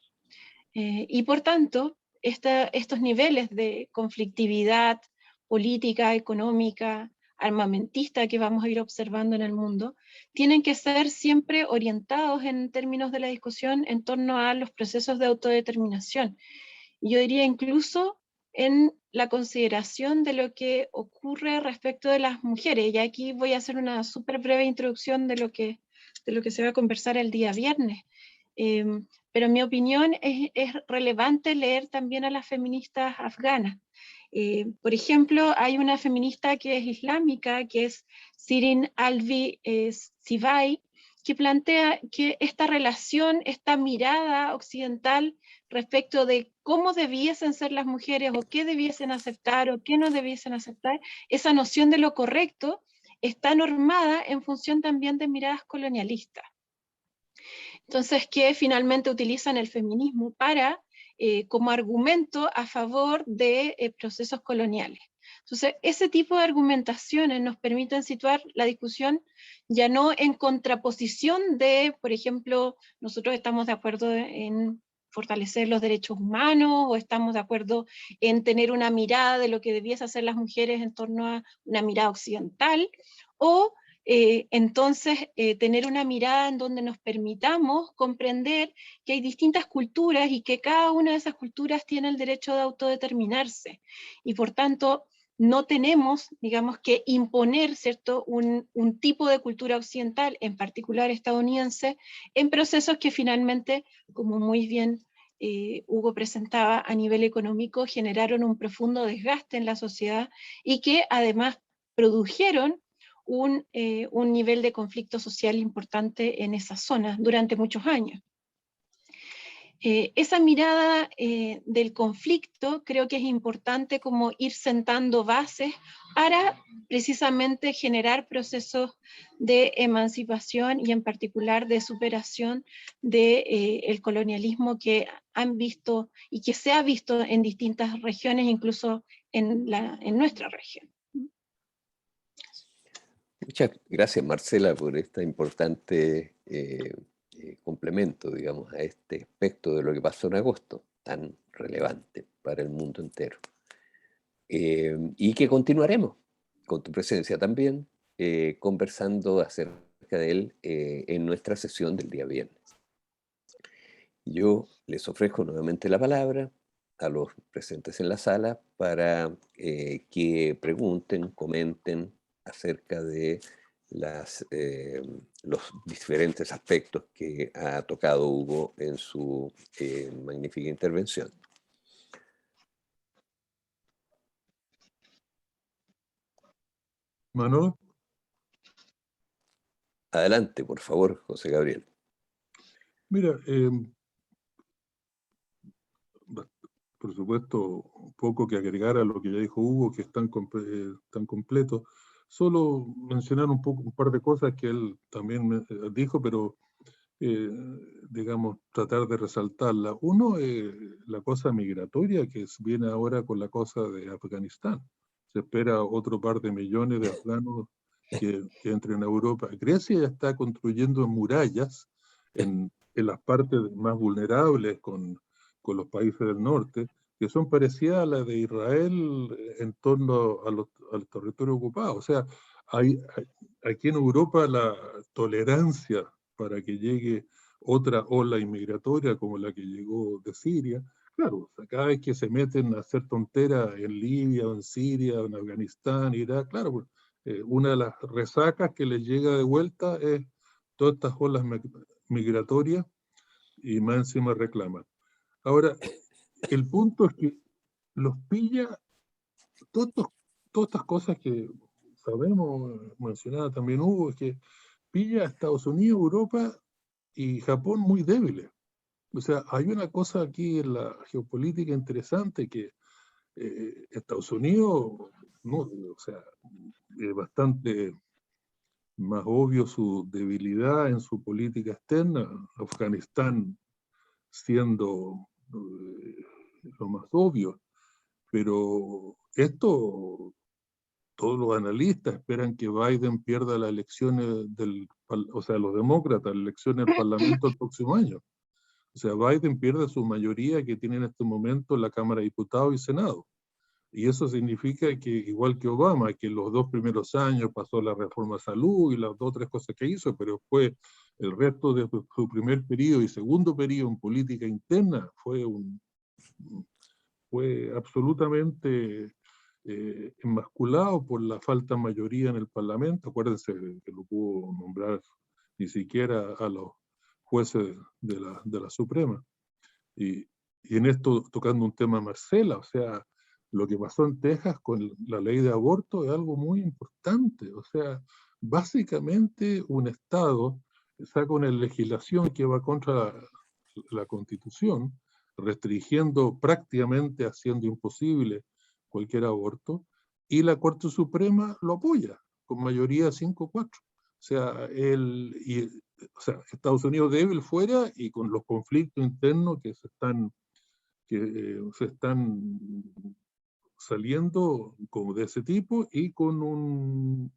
Y por tanto, estos niveles de conflictividad política, económica, armamentista que vamos a ir observando en el mundo, tienen que ser siempre orientados en términos de la discusión en torno a los procesos de autodeterminación. Yo diría incluso en la consideración de lo que ocurre respecto de las mujeres. Y aquí voy a hacer una súper breve introducción de lo que se va a conversar el día viernes. Pero en mi opinión es relevante leer también a las feministas afganas. Por ejemplo, hay una feminista que es islámica, que es Shirin Alvi Sivai, que plantea que esta relación, esta mirada occidental respecto de cómo debiesen ser las mujeres o qué debiesen aceptar o qué no debiesen aceptar, esa noción de lo correcto está normada en función también de miradas colonialistas. Entonces, que finalmente utilizan el feminismo para, como argumento a favor de procesos coloniales. Entonces, ese tipo de argumentaciones nos permiten situar la discusión ya no en contraposición de, por ejemplo, nosotros estamos de acuerdo en fortalecer los derechos humanos o estamos de acuerdo en tener una mirada de lo que debiesen hacer las mujeres en torno a una mirada occidental, o entonces tener una mirada en donde nos permitamos comprender que hay distintas culturas y que cada una de esas culturas tiene el derecho de autodeterminarse y por tanto no tenemos, digamos, que imponer, ¿cierto?, un tipo de cultura occidental, en particular estadounidense, en procesos que finalmente, como muy bien Hugo presentaba a nivel económico generaron un profundo desgaste en la sociedad y que además produjeron un nivel de conflicto social importante en esa zona durante muchos años. Esa mirada del conflicto creo que es importante como ir sentando bases para precisamente generar procesos de emancipación y en particular de superación del colonialismo que han visto y que se ha visto en distintas regiones, incluso en nuestra región. Muchas gracias, Marcela, por este importante complemento, digamos, a este aspecto de lo que pasó en agosto, tan relevante para el mundo entero. Y que continuaremos con tu presencia también, conversando acerca de él en nuestra sesión del día viernes. Yo les ofrezco nuevamente la palabra a los presentes en la sala para que pregunten, comenten acerca de los diferentes aspectos que ha tocado Hugo en su magnífica intervención. Manuel. Adelante, por favor, José Gabriel. Mira, por supuesto, poco que agregar a lo que ya dijo Hugo, que es tan completo. Solo mencionar un par de cosas que él también me dijo, pero digamos, tratar de resaltarla. Uno, la cosa migratoria que viene ahora con la cosa de Afganistán. Se espera otro par de millones de afganos que entren a Europa. Grecia ya está construyendo murallas en las partes más vulnerables con los países del norte, que son parecidas a las de Israel en torno al territorio ocupado. O sea, aquí en Europa la tolerancia para que llegue otra ola inmigratoria como la que llegó de Siria. Claro, o sea, cada vez que se meten a hacer tonteras en Libia, o en Siria, o en Afganistán, Irak, claro, una de las resacas que les llega de vuelta es todas estas olas migratorias y más encima reclaman. Ahora, el punto es que los pilla todas estas cosas que sabemos, mencionada también Hugo, es que pilla a Estados Unidos, Europa y Japón muy débiles. O sea, hay una cosa aquí en la geopolítica interesante que Estados Unidos, no, o sea, es bastante más obvio su debilidad en su política externa, Afganistán siendo lo más obvio, pero esto, todos los analistas esperan que Biden pierda las elecciones o sea, los demócratas, las elecciones del Parlamento el próximo año. O sea, Biden pierde su mayoría que tiene en este momento en la Cámara de Diputados y Senado. Y eso significa que, igual que Obama, que en los 2 primeros años pasó la reforma de salud y las 2 o 3 cosas que hizo, pero después el resto de su primer periodo y segundo periodo en política interna fue absolutamente enmasculado por la falta de mayoría en el Parlamento. Acuérdense que no pudo nombrar ni siquiera a los jueces de la Suprema. Y en esto, tocando un tema Marcela, o sea, lo que pasó en Texas con la ley de aborto es algo muy importante. O sea, básicamente un Estado saca una legislación que va contra la Constitución, restringiendo prácticamente, haciendo imposible cualquier aborto, y la Corte Suprema lo apoya con mayoría 5-4. O sea, Estados Unidos débil fuera y con los conflictos internos que se están saliendo como de ese tipo, y con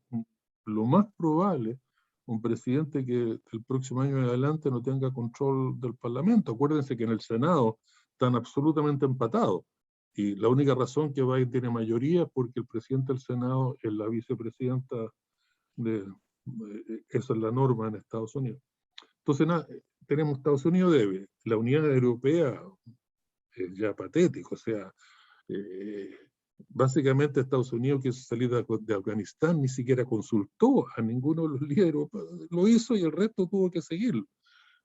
lo más probable, un presidente que el próximo año en adelante no tenga control del Parlamento. Acuérdense que en el Senado están absolutamente empatados, y la única razón que Biden tiene mayoría es porque el presidente del Senado es la vicepresidenta esa es la norma en Estados Unidos. Entonces, tenemos Estados Unidos débil, la Unión Europea es ya patético, o sea, básicamente Estados Unidos quiso salir de Afganistán, ni siquiera consultó a ninguno de los líderes, lo hizo y el resto tuvo que seguirlo.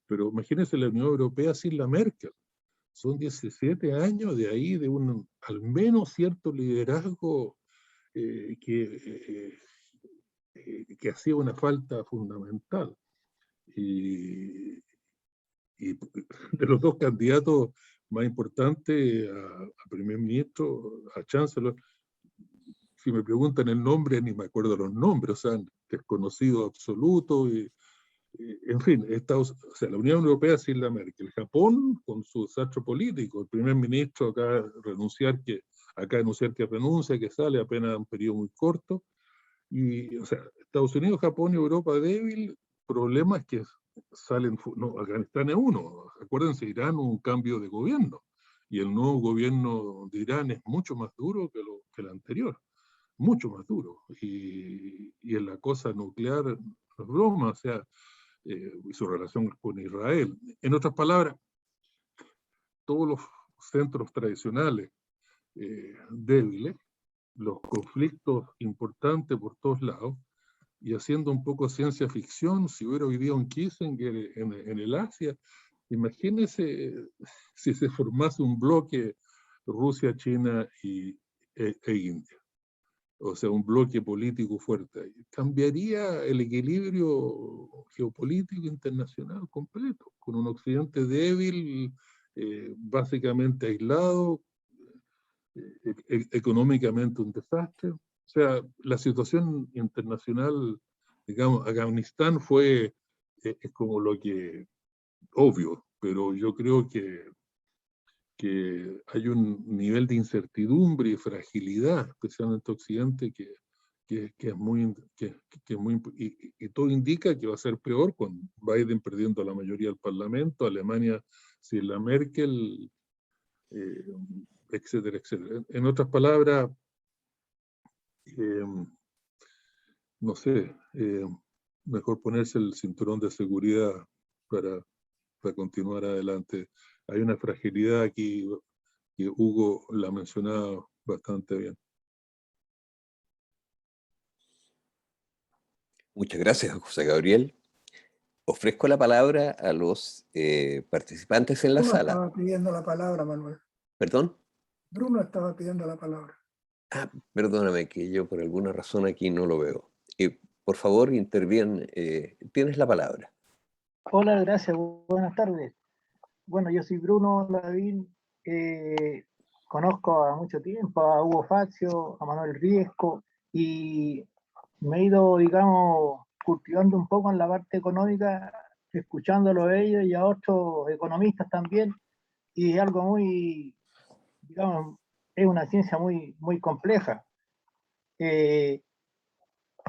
Pero imagínense la Unión Europea sin la Merkel. O son 17 años de ahí, de al menos cierto liderazgo que hacía una falta fundamental. Y de los dos candidatos más importantes a primer ministro, a chancellor, si me preguntan el nombre, ni me acuerdo los nombres, o sea, desconocido absoluto. En fin, o sea, la Unión Europea sin la Merkel, Japón con su desastre político, el primer ministro acá anunciar que renuncia, que sale apenas en un periodo muy corto, y, o sea, Estados Unidos, Japón y Europa débil, problemas que salen, no, Afganistán es uno, acuérdense, Irán un cambio de gobierno, y el nuevo gobierno de Irán es mucho más duro que el anterior, mucho más duro, y en la cosa nuclear, no es broma, o sea, y su relación con Israel. En otras palabras, todos los centros tradicionales débiles, los conflictos importantes por todos lados, y haciendo un poco ciencia ficción, si hubiera vivido un Kissinger en el Asia, imagínense si se formase un bloque Rusia, China e India. O sea, un bloque político fuerte. Cambiaría el equilibrio geopolítico internacional completo, con un occidente débil, básicamente aislado, económicamente un desastre. O sea, la situación internacional, digamos, Afganistán es como lo que, obvio, pero yo creo que hay un nivel de incertidumbre y fragilidad, especialmente Occidente, que es muy, y todo indica que va a ser peor con Biden perdiendo la mayoría del Parlamento, Alemania sin la Merkel, etcétera, etcétera. En otras palabras, no sé, mejor ponerse el cinturón de seguridad para continuar adelante. Hay una fragilidad aquí que Hugo la ha mencionado bastante bien. Muchas gracias, José Gabriel. Ofrezco la palabra a los participantes en la Bruno sala. estaba pidiendo la palabra, Manuel. ¿Perdón? Bruno estaba pidiendo la palabra. Ah, perdóname, que yo por alguna razón aquí no lo veo. Por favor, interviene. Tienes la palabra. Hola, gracias, buenas tardes. Bueno, yo soy Bruno Lavín, conozco a mucho tiempo a Hugo Fazio, a Manuel Riesco, y me he ido, digamos, cultivando un poco en la parte económica, escuchándolo a ellos y a otros economistas también, y es algo muy, digamos, es una ciencia muy, muy compleja.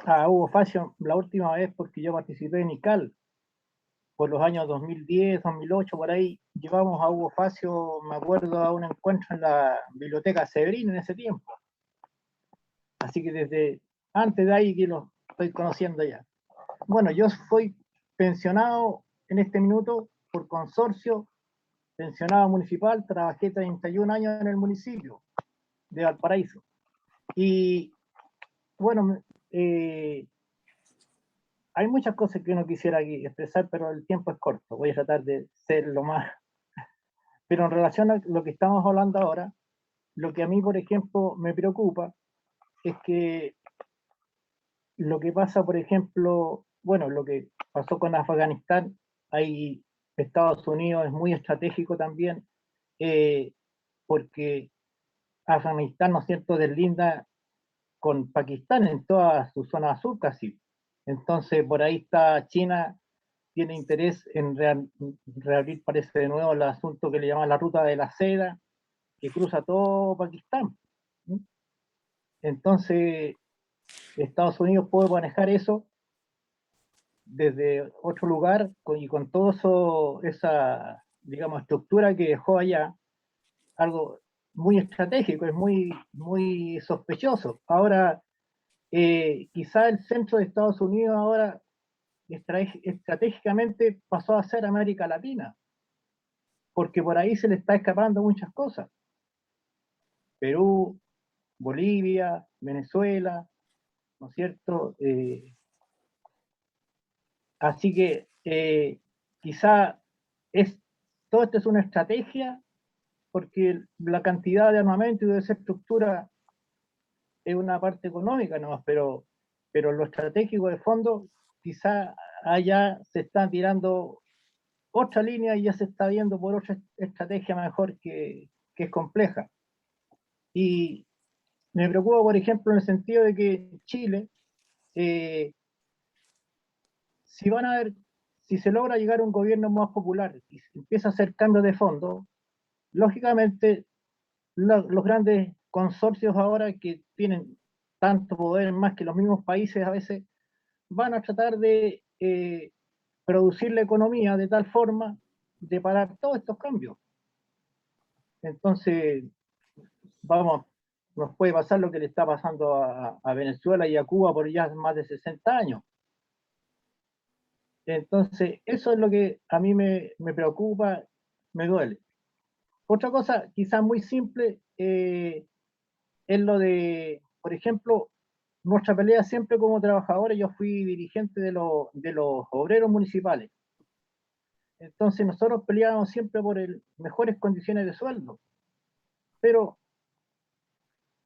A Hugo Fazio, la última vez, porque yo participé en ICAL, por los años 2010, 2008, por ahí, llevamos a Hugo Fazio, me acuerdo, a un encuentro en la biblioteca Severín en ese tiempo. Así que desde antes de ahí que lo estoy conociendo ya. Bueno, yo soy pensionado en este minuto por consorcio, pensionado municipal, trabajé 31 años en el municipio de Valparaíso. Y bueno, hay muchas cosas que uno quisiera aquí expresar, pero el tiempo es corto. Voy a tratar de ser lo más. Pero en relación a lo que estamos hablando ahora, lo que a mí, por ejemplo, me preocupa es que lo que pasa, por ejemplo, bueno, lo que pasó con Afganistán, ahí Estados Unidos es muy estratégico también, porque Afganistán, ¿no es cierto?, deslinda con Pakistán en toda su zona sur casi. Entonces, por ahí está China, tiene interés en reabrir, parece de nuevo, el asunto que le llaman la ruta de la seda, que cruza todo Pakistán. Entonces, Estados Unidos puede manejar eso desde otro lugar y con todo esa, digamos, estructura que dejó allá, algo muy estratégico, es muy, muy sospechoso. Ahora, quizá el centro de Estados Unidos ahora estratégicamente pasó a ser América Latina, porque por ahí se le está escapando muchas cosas. Perú, Bolivia, Venezuela, ¿no es cierto? Así que quizá todo esto es una estrategia porque la cantidad de armamento y de esa estructura es una parte económica nomás, pero lo estratégico de fondo, quizá allá se está tirando otra línea y ya se está viendo por otra estrategia mejor que es compleja. Y me preocupa, por ejemplo, en el sentido de que Chile, si se logra llegar a un gobierno más popular y se empieza a hacer cambios de fondo, lógicamente los grandes consorcios ahora que tienen tanto poder más que los mismos países a veces van a tratar de producir la economía de tal forma de parar todos estos cambios. Entonces, vamos, nos puede pasar lo que le está pasando a Venezuela y a Cuba por ya más de 60 años. Entonces, eso es lo que a mí me preocupa, me duele. Otra cosa, quizás muy simple, es lo de, por ejemplo, nuestra pelea siempre como trabajadores. Yo fui dirigente de los obreros municipales. Entonces, nosotros peleábamos siempre por mejores condiciones de sueldo. Pero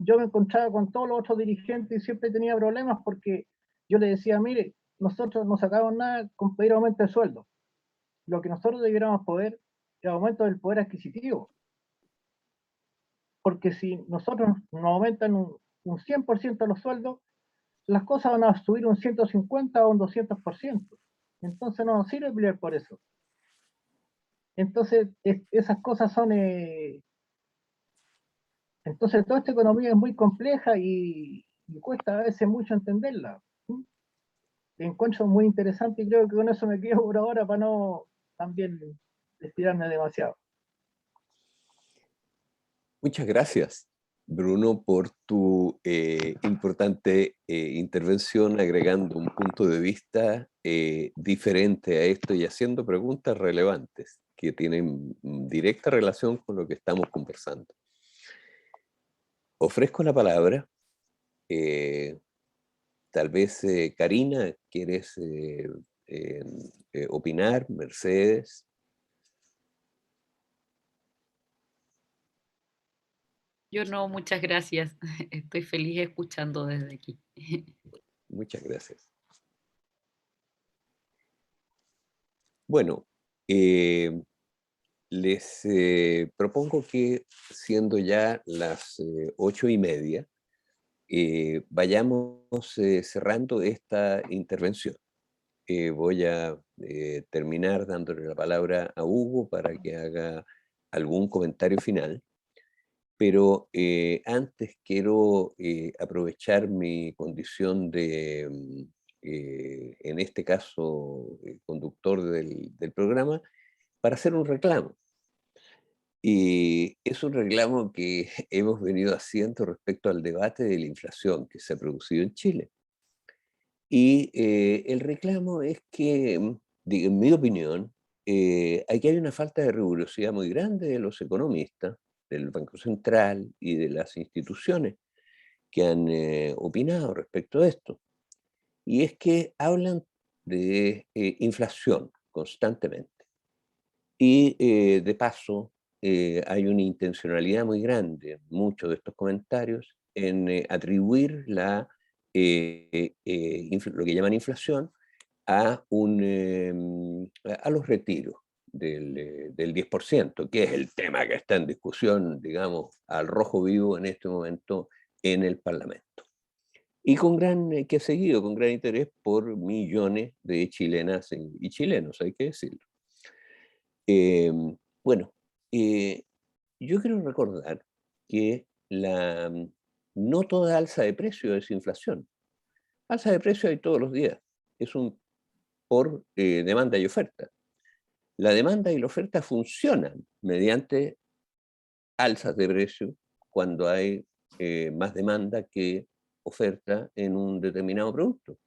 yo me encontraba con todos los otros dirigentes y siempre tenía problemas porque yo les decía, mire, nosotros no sacamos nada con pedir aumento de sueldo. Lo que nosotros debiéramos poder es aumento del poder adquisitivo. Porque si nosotros nos aumentan un 100% los sueldos, las cosas van a subir un 150 o un 200%. Entonces no nos sirve pelear por eso. Entonces esas cosas son... entonces toda esta economía es muy compleja y cuesta a veces mucho entenderla. Encuentro muy interesante y creo que con eso me quedo por ahora para no también estirarme demasiado. Muchas gracias, Bruno, por tu importante intervención, agregando un punto de vista diferente a esto y haciendo preguntas relevantes que tienen directa relación con lo que estamos conversando. Ofrezco la palabra. Tal vez, Karina, ¿quieres opinar? Mercedes. Yo no, muchas gracias. Estoy feliz escuchando desde aquí. Muchas gracias. Bueno, les propongo que, siendo ya las 8:30, vayamos cerrando esta intervención. Voy a terminar dándole la palabra a Hugo para que haga algún comentario final. Pero antes quiero aprovechar mi condición de, en este caso, conductor del programa, para hacer un reclamo. Y es un reclamo que hemos venido haciendo respecto al debate de la inflación que se ha producido en Chile. Y el reclamo es que, en mi opinión, aquí hay una falta de rigurosidad muy grande de los economistas, del Banco Central y de las instituciones que han opinado respecto a esto. Y es que hablan de inflación constantemente. Y de paso, hay una intencionalidad muy grande en muchos de estos comentarios en atribuir lo que llaman inflación a los retiros del 10%, que es el tema que está en discusión, digamos, al rojo vivo en este momento en el Parlamento. Y que ha seguido con gran interés por millones de chilenas y chilenos, hay que decirlo. Bueno, yo quiero recordar que no toda alza de precio es inflación. Alza de precio hay todos los días. Es por demanda y oferta. La demanda y la oferta funcionan mediante alzas de precio cuando hay más demanda que oferta en un determinado producto.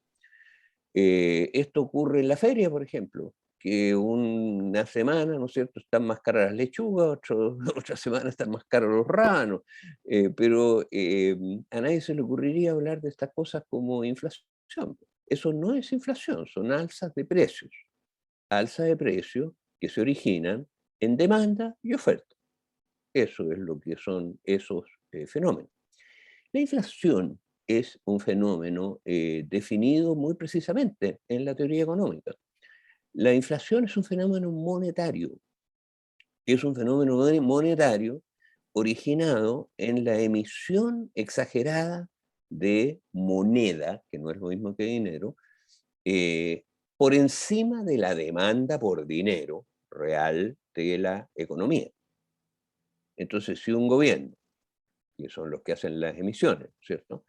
Esto ocurre en la feria, por ejemplo, que una semana, ¿no es cierto?, están más caras las lechugas, otra semana están más caros los rábanos, pero a nadie se le ocurriría hablar de estas cosas como inflación. Eso no es inflación, son alzas de precios. Alzas de precios que se originan en demanda y oferta. Eso es lo que son esos fenómenos. La inflación es un fenómeno definido muy precisamente en la teoría económica. La inflación es un fenómeno monetario. Es un fenómeno monetario originado en la emisión exagerada de moneda, que no es lo mismo que dinero, por encima de la demanda por dinero real de la economía. Entonces, si un gobierno, que son los que hacen las emisiones, ¿cierto?,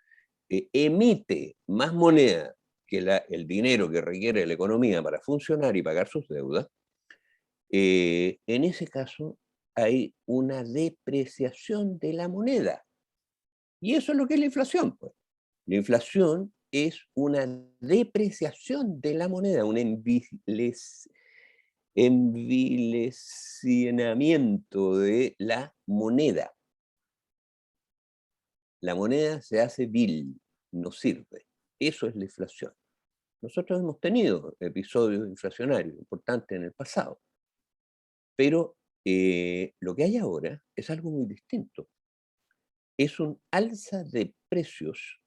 emite más moneda que el dinero que requiere la economía para funcionar y pagar sus deudas, en ese caso hay una depreciación de la moneda. Y eso es lo que es la inflación, pues. La inflación es una depreciación de la moneda, un envilecinamiento de la moneda. La moneda se hace vil, no sirve. Eso es la inflación. Nosotros hemos tenido episodios inflacionarios importantes en el pasado, pero lo que hay ahora es algo muy distinto. Es un alza de precios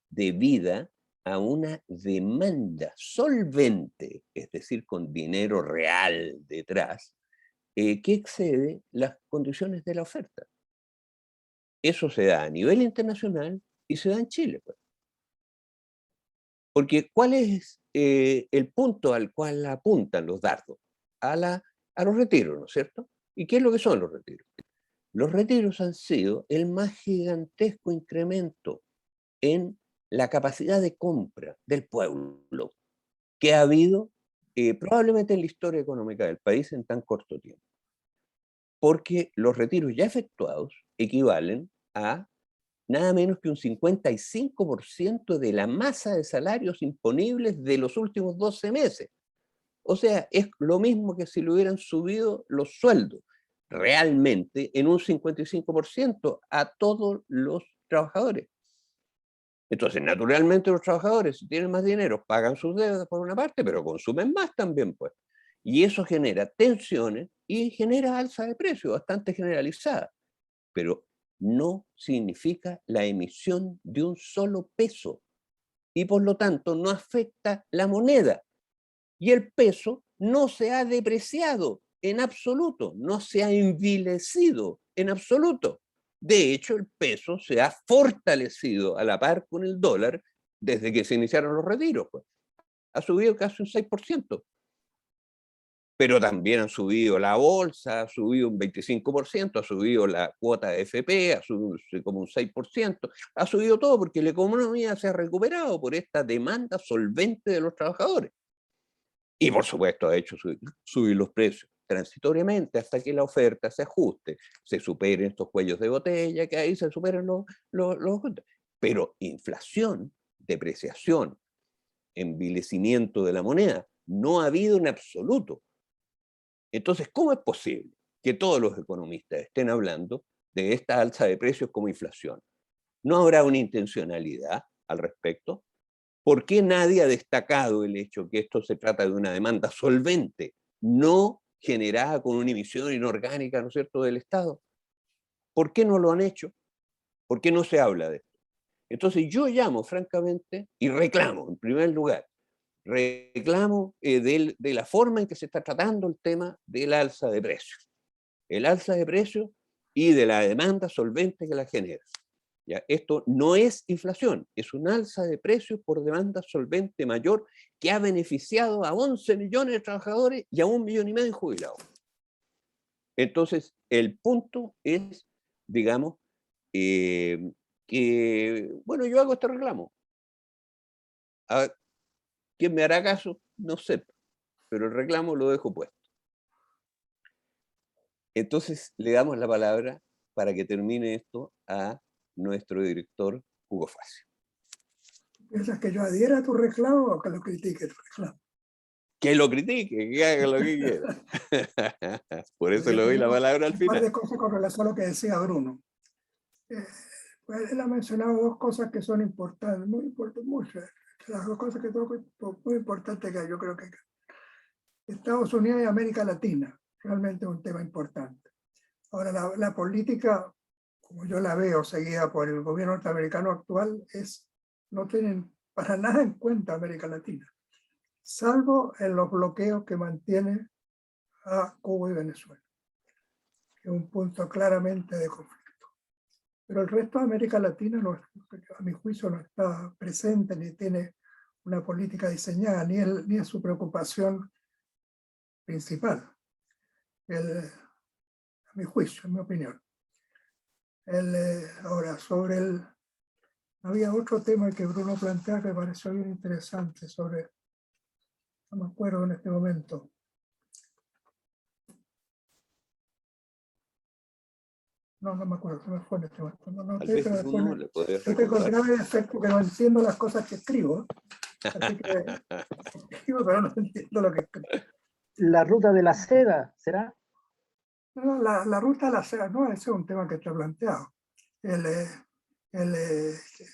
debida a una demanda solvente, es decir, con dinero real detrás, que excede las condiciones de la oferta. Eso se da a nivel internacional y se da en Chile, pues. Porque ¿cuál es el punto al cual apuntan los dardos? A los retiros, ¿no es cierto? ¿Y qué es lo que son los retiros? Los retiros han sido el más gigantesco incremento en la capacidad de compra del pueblo que ha habido probablemente en la historia económica del país en tan corto tiempo. Porque los retiros ya efectuados equivalen a nada menos que un 55% de la masa de salarios imponibles de los últimos 12 meses. O sea, es lo mismo que si le hubieran subido los sueldos realmente en un 55% a todos los trabajadores. Entonces, naturalmente los trabajadores, si tienen más dinero, pagan sus deudas por una parte, pero consumen más también, pues. Y eso genera tensiones y genera alza de precios bastante generalizada. Pero no significa la emisión de un solo peso. Y por lo tanto no afecta la moneda. Y el peso no se ha depreciado en absoluto, no se ha envilecido en absoluto. De hecho, el peso se ha fortalecido a la par con el dólar desde que se iniciaron los retiros, pues. Ha subido casi un 6%. Pero también han subido la bolsa, ha subido un 25%, ha subido la cuota de FP, ha subido como un 6%, ha subido todo porque la economía se ha recuperado por esta demanda solvente de los trabajadores. Y por supuesto ha hecho subir los precios transitoriamente hasta que la oferta se ajuste, se superen estos cuellos de botella, que ahí se superen los. Pero inflación, depreciación, envilecimiento de la moneda, no ha habido en absoluto. Entonces, ¿cómo es posible que todos los economistas estén hablando de esta alza de precios como inflación? ¿No habrá una intencionalidad al respecto? ¿Por qué nadie ha destacado el hecho que esto se trata de una demanda solvente, no generada con una emisión inorgánica, ¿no es cierto?, del Estado? ¿Por qué no lo han hecho? ¿Por qué no se habla de esto? Entonces yo llamo francamente y reclamo, en primer lugar, reclamo de la forma en que se está tratando el tema del alza de precios. El alza de precios y de la demanda solvente que la genera. ¿Ya? Esto no es inflación, es un alza de precios por demanda solvente mayor que ha beneficiado a 11 millones de trabajadores y a 1,5 millones de jubilados. Entonces, el punto es, digamos, que, bueno, yo hago este reclamo. ¿Quién me hará caso? No sé, pero el reclamo lo dejo puesto. Entonces, le damos la palabra para que termine esto a nuestro director, Hugo Facio. ¿Piensas que yo adhiera a tu reclamo o que lo critique tu reclamo? Que lo critique, que haga lo que quiera. Por eso le doy la palabra al Un par de final. cosas con relación a lo que decía Bruno. Pues él ha mencionado dos cosas que son importantes, muy importantes, muchas. Las dos cosas que muy importantes que yo creo que Estados Unidos y América Latina, realmente es un tema importante. Ahora, la política, como yo la veo seguida por el gobierno norteamericano actual, no tienen para nada en cuenta América Latina, salvo en los bloqueos que mantiene a Cuba y Venezuela, que es un punto claramente de conflicto. Pero el resto de América Latina, a mi juicio, no está presente ni tiene una política diseñada, ni es su preocupación principal, a mi juicio, en mi opinión. Ahora, había otro tema que Bruno plantea que me pareció bien interesante, no me acuerdo en este momento. No me acuerdo, se me fue en este momento. No, Tal vez pero Bruno le podés yo tengo el recordar. grave defecto que no entiendo las cosas que escribo. Así que escribo, pero no entiendo lo que escribo. La ruta de la seda, ¿será? No, la ruta de la seda, no, ese es un tema que está planteado.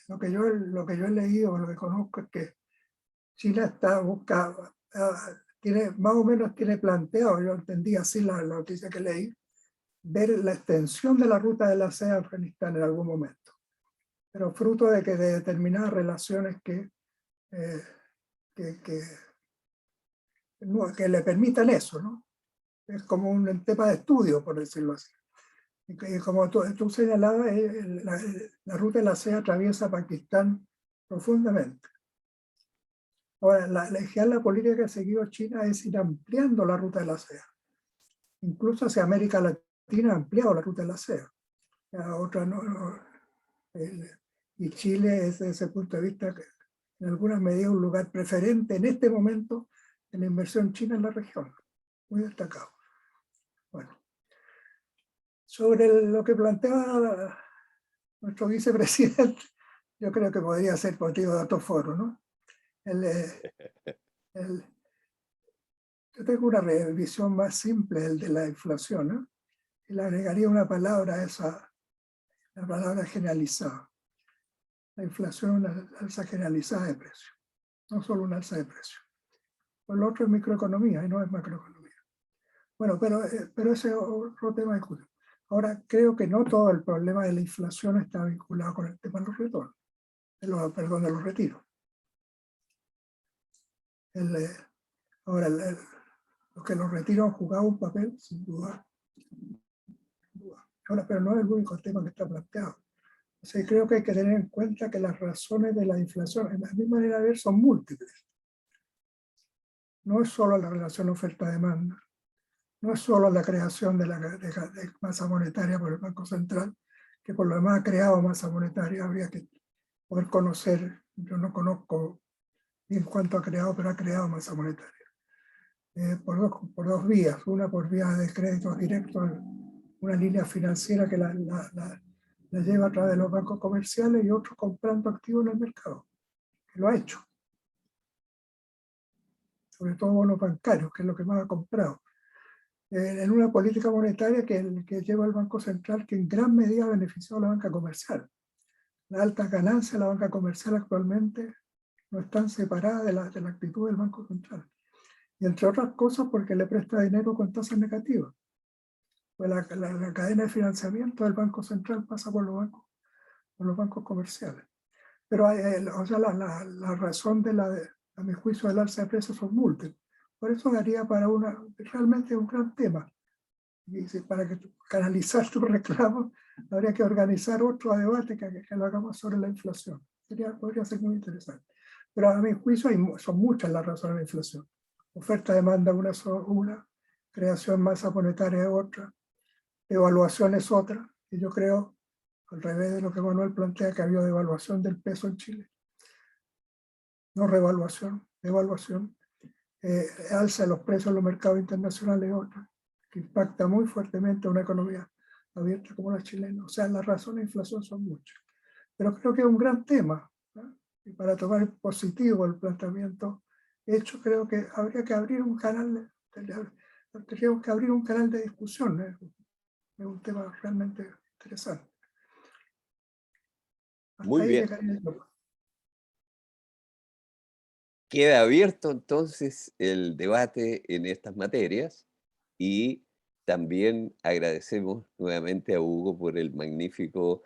Lo que yo he leído, lo que conozco es que Chile está buscando, más o menos tiene planteado, yo entendí así la noticia que leí, ver la extensión de la ruta de la seda a Afganistán en algún momento, pero fruto de determinadas relaciones que le permitan eso, ¿no? Es como un tema de estudio, por decirlo así. Y como tú señalabas, la ruta de la seda atraviesa Pakistán profundamente. Ahora, la política que ha seguido China es ir ampliando la ruta de la seda. Incluso hacia América Latina ha ampliado la ruta de la seda. Y Chile es, desde ese punto de vista, en algunas medidas, un lugar preferente en este momento en la inversión china en la región. Muy destacado. Bueno, sobre lo que planteaba nuestro vicepresidente, yo creo que podría ser motivo de otro foro, ¿no? Yo tengo una visión más simple, el de la inflación, ¿no? Y le agregaría una palabra a esa, la palabra generalizada. La inflación es una alza generalizada de precios, no solo una alza de precios. Pues lo otro es microeconomía y no es macroeconomía. Bueno, pero ese es otro tema de discusión. Ahora, creo que no todo el problema de la inflación está vinculado con el tema de los retornos, de los retiros. Ahora, lo que los retiros han jugado un papel, sin duda. Ahora, pero no es el único tema que está planteado. O sea, creo que hay que tener en cuenta que las razones de la inflación, en mi manera de ver, son múltiples. No es solo la relación oferta-demanda, no es solo la creación de masa monetaria por el Banco Central, que por lo demás ha creado masa monetaria, habría que poder conocer, yo no conozco bien cuánto ha creado, pero ha creado masa monetaria. Por dos vías, una por vía de créditos directos, una línea financiera que la lleva a través de los bancos comerciales y otro comprando activos en el mercado, que lo ha hecho. Sobre todo bonos bancarios, que es lo que más ha comprado. En una política monetaria que lleva el Banco Central, que en gran medida ha beneficiado a la banca comercial. Las altas ganancias de la banca comercial actualmente no están separadas de la actitud del Banco Central. Y entre otras cosas porque le presta dinero con tasas negativas. Pues la cadena de financiamiento del Banco Central pasa por los bancos comerciales. Pero o sea, la razón a mi juicio, del alza de precios son múltiples. Por eso daría para realmente un gran tema. Y para canalizar tu reclamo, habría que organizar otro debate que lo hagamos sobre la inflación. Podría ser muy interesante. Pero a mi juicio son muchas las razones de la inflación. Oferta-demanda una, creación masa monetaria es otra, evaluación es otra, y yo creo, al revés de lo que Manuel plantea, que ha habido devaluación del peso en Chile. No revaluación, devaluación. Alza de los precios en los mercados internacionales es otra, que impacta muy fuertemente a una economía abierta como la chilena. O sea, las razones de inflación son muchas. Pero creo que es un gran tema, ¿no? Y para tomar positivo el planteamiento hecho, creo que habría que abrir un canal, tendríamos que abrir un canal de discusión. Es un tema realmente interesante. Hasta Muy ahí bien. llegaría yo. Queda abierto entonces el debate en estas materias y también agradecemos nuevamente a Hugo por el magnífico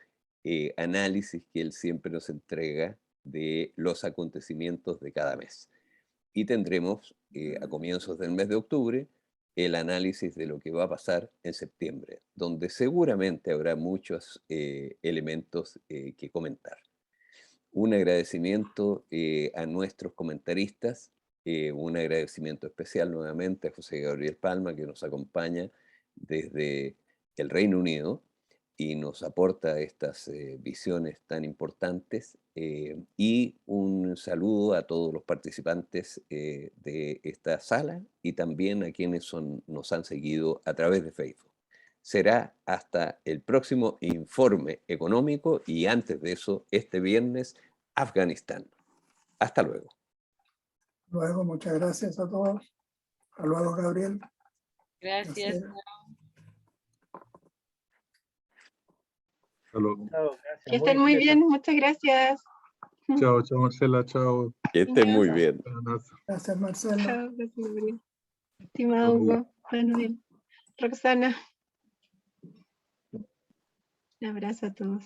análisis que él siempre nos entrega de los acontecimientos de cada mes. Y tendremos a comienzos del mes de octubre el análisis de lo que va a pasar en septiembre, donde seguramente habrá muchos elementos que comentar. Un agradecimiento a nuestros comentaristas, un agradecimiento especial nuevamente a José Gabriel Palma, que nos acompaña desde el Reino Unido y nos aporta estas visiones tan importantes, y un saludo a todos los participantes de esta sala y también a quienes nos han seguido a través de Facebook. Será hasta el próximo informe económico y antes de eso, este viernes, Afganistán. Hasta luego. Luego, muchas gracias a todos. Hasta luego, Gabriel. Gracias. Chao, gracias. Que estén muy bien, muchas gracias. Chao, chao, Marcela, chao. Que estén muy Niños. bien. Gracias, Marcelo. Chao, gracias, Gabriel. Estimado Hugo, Manuel, Roxana. Un abrazo a todos.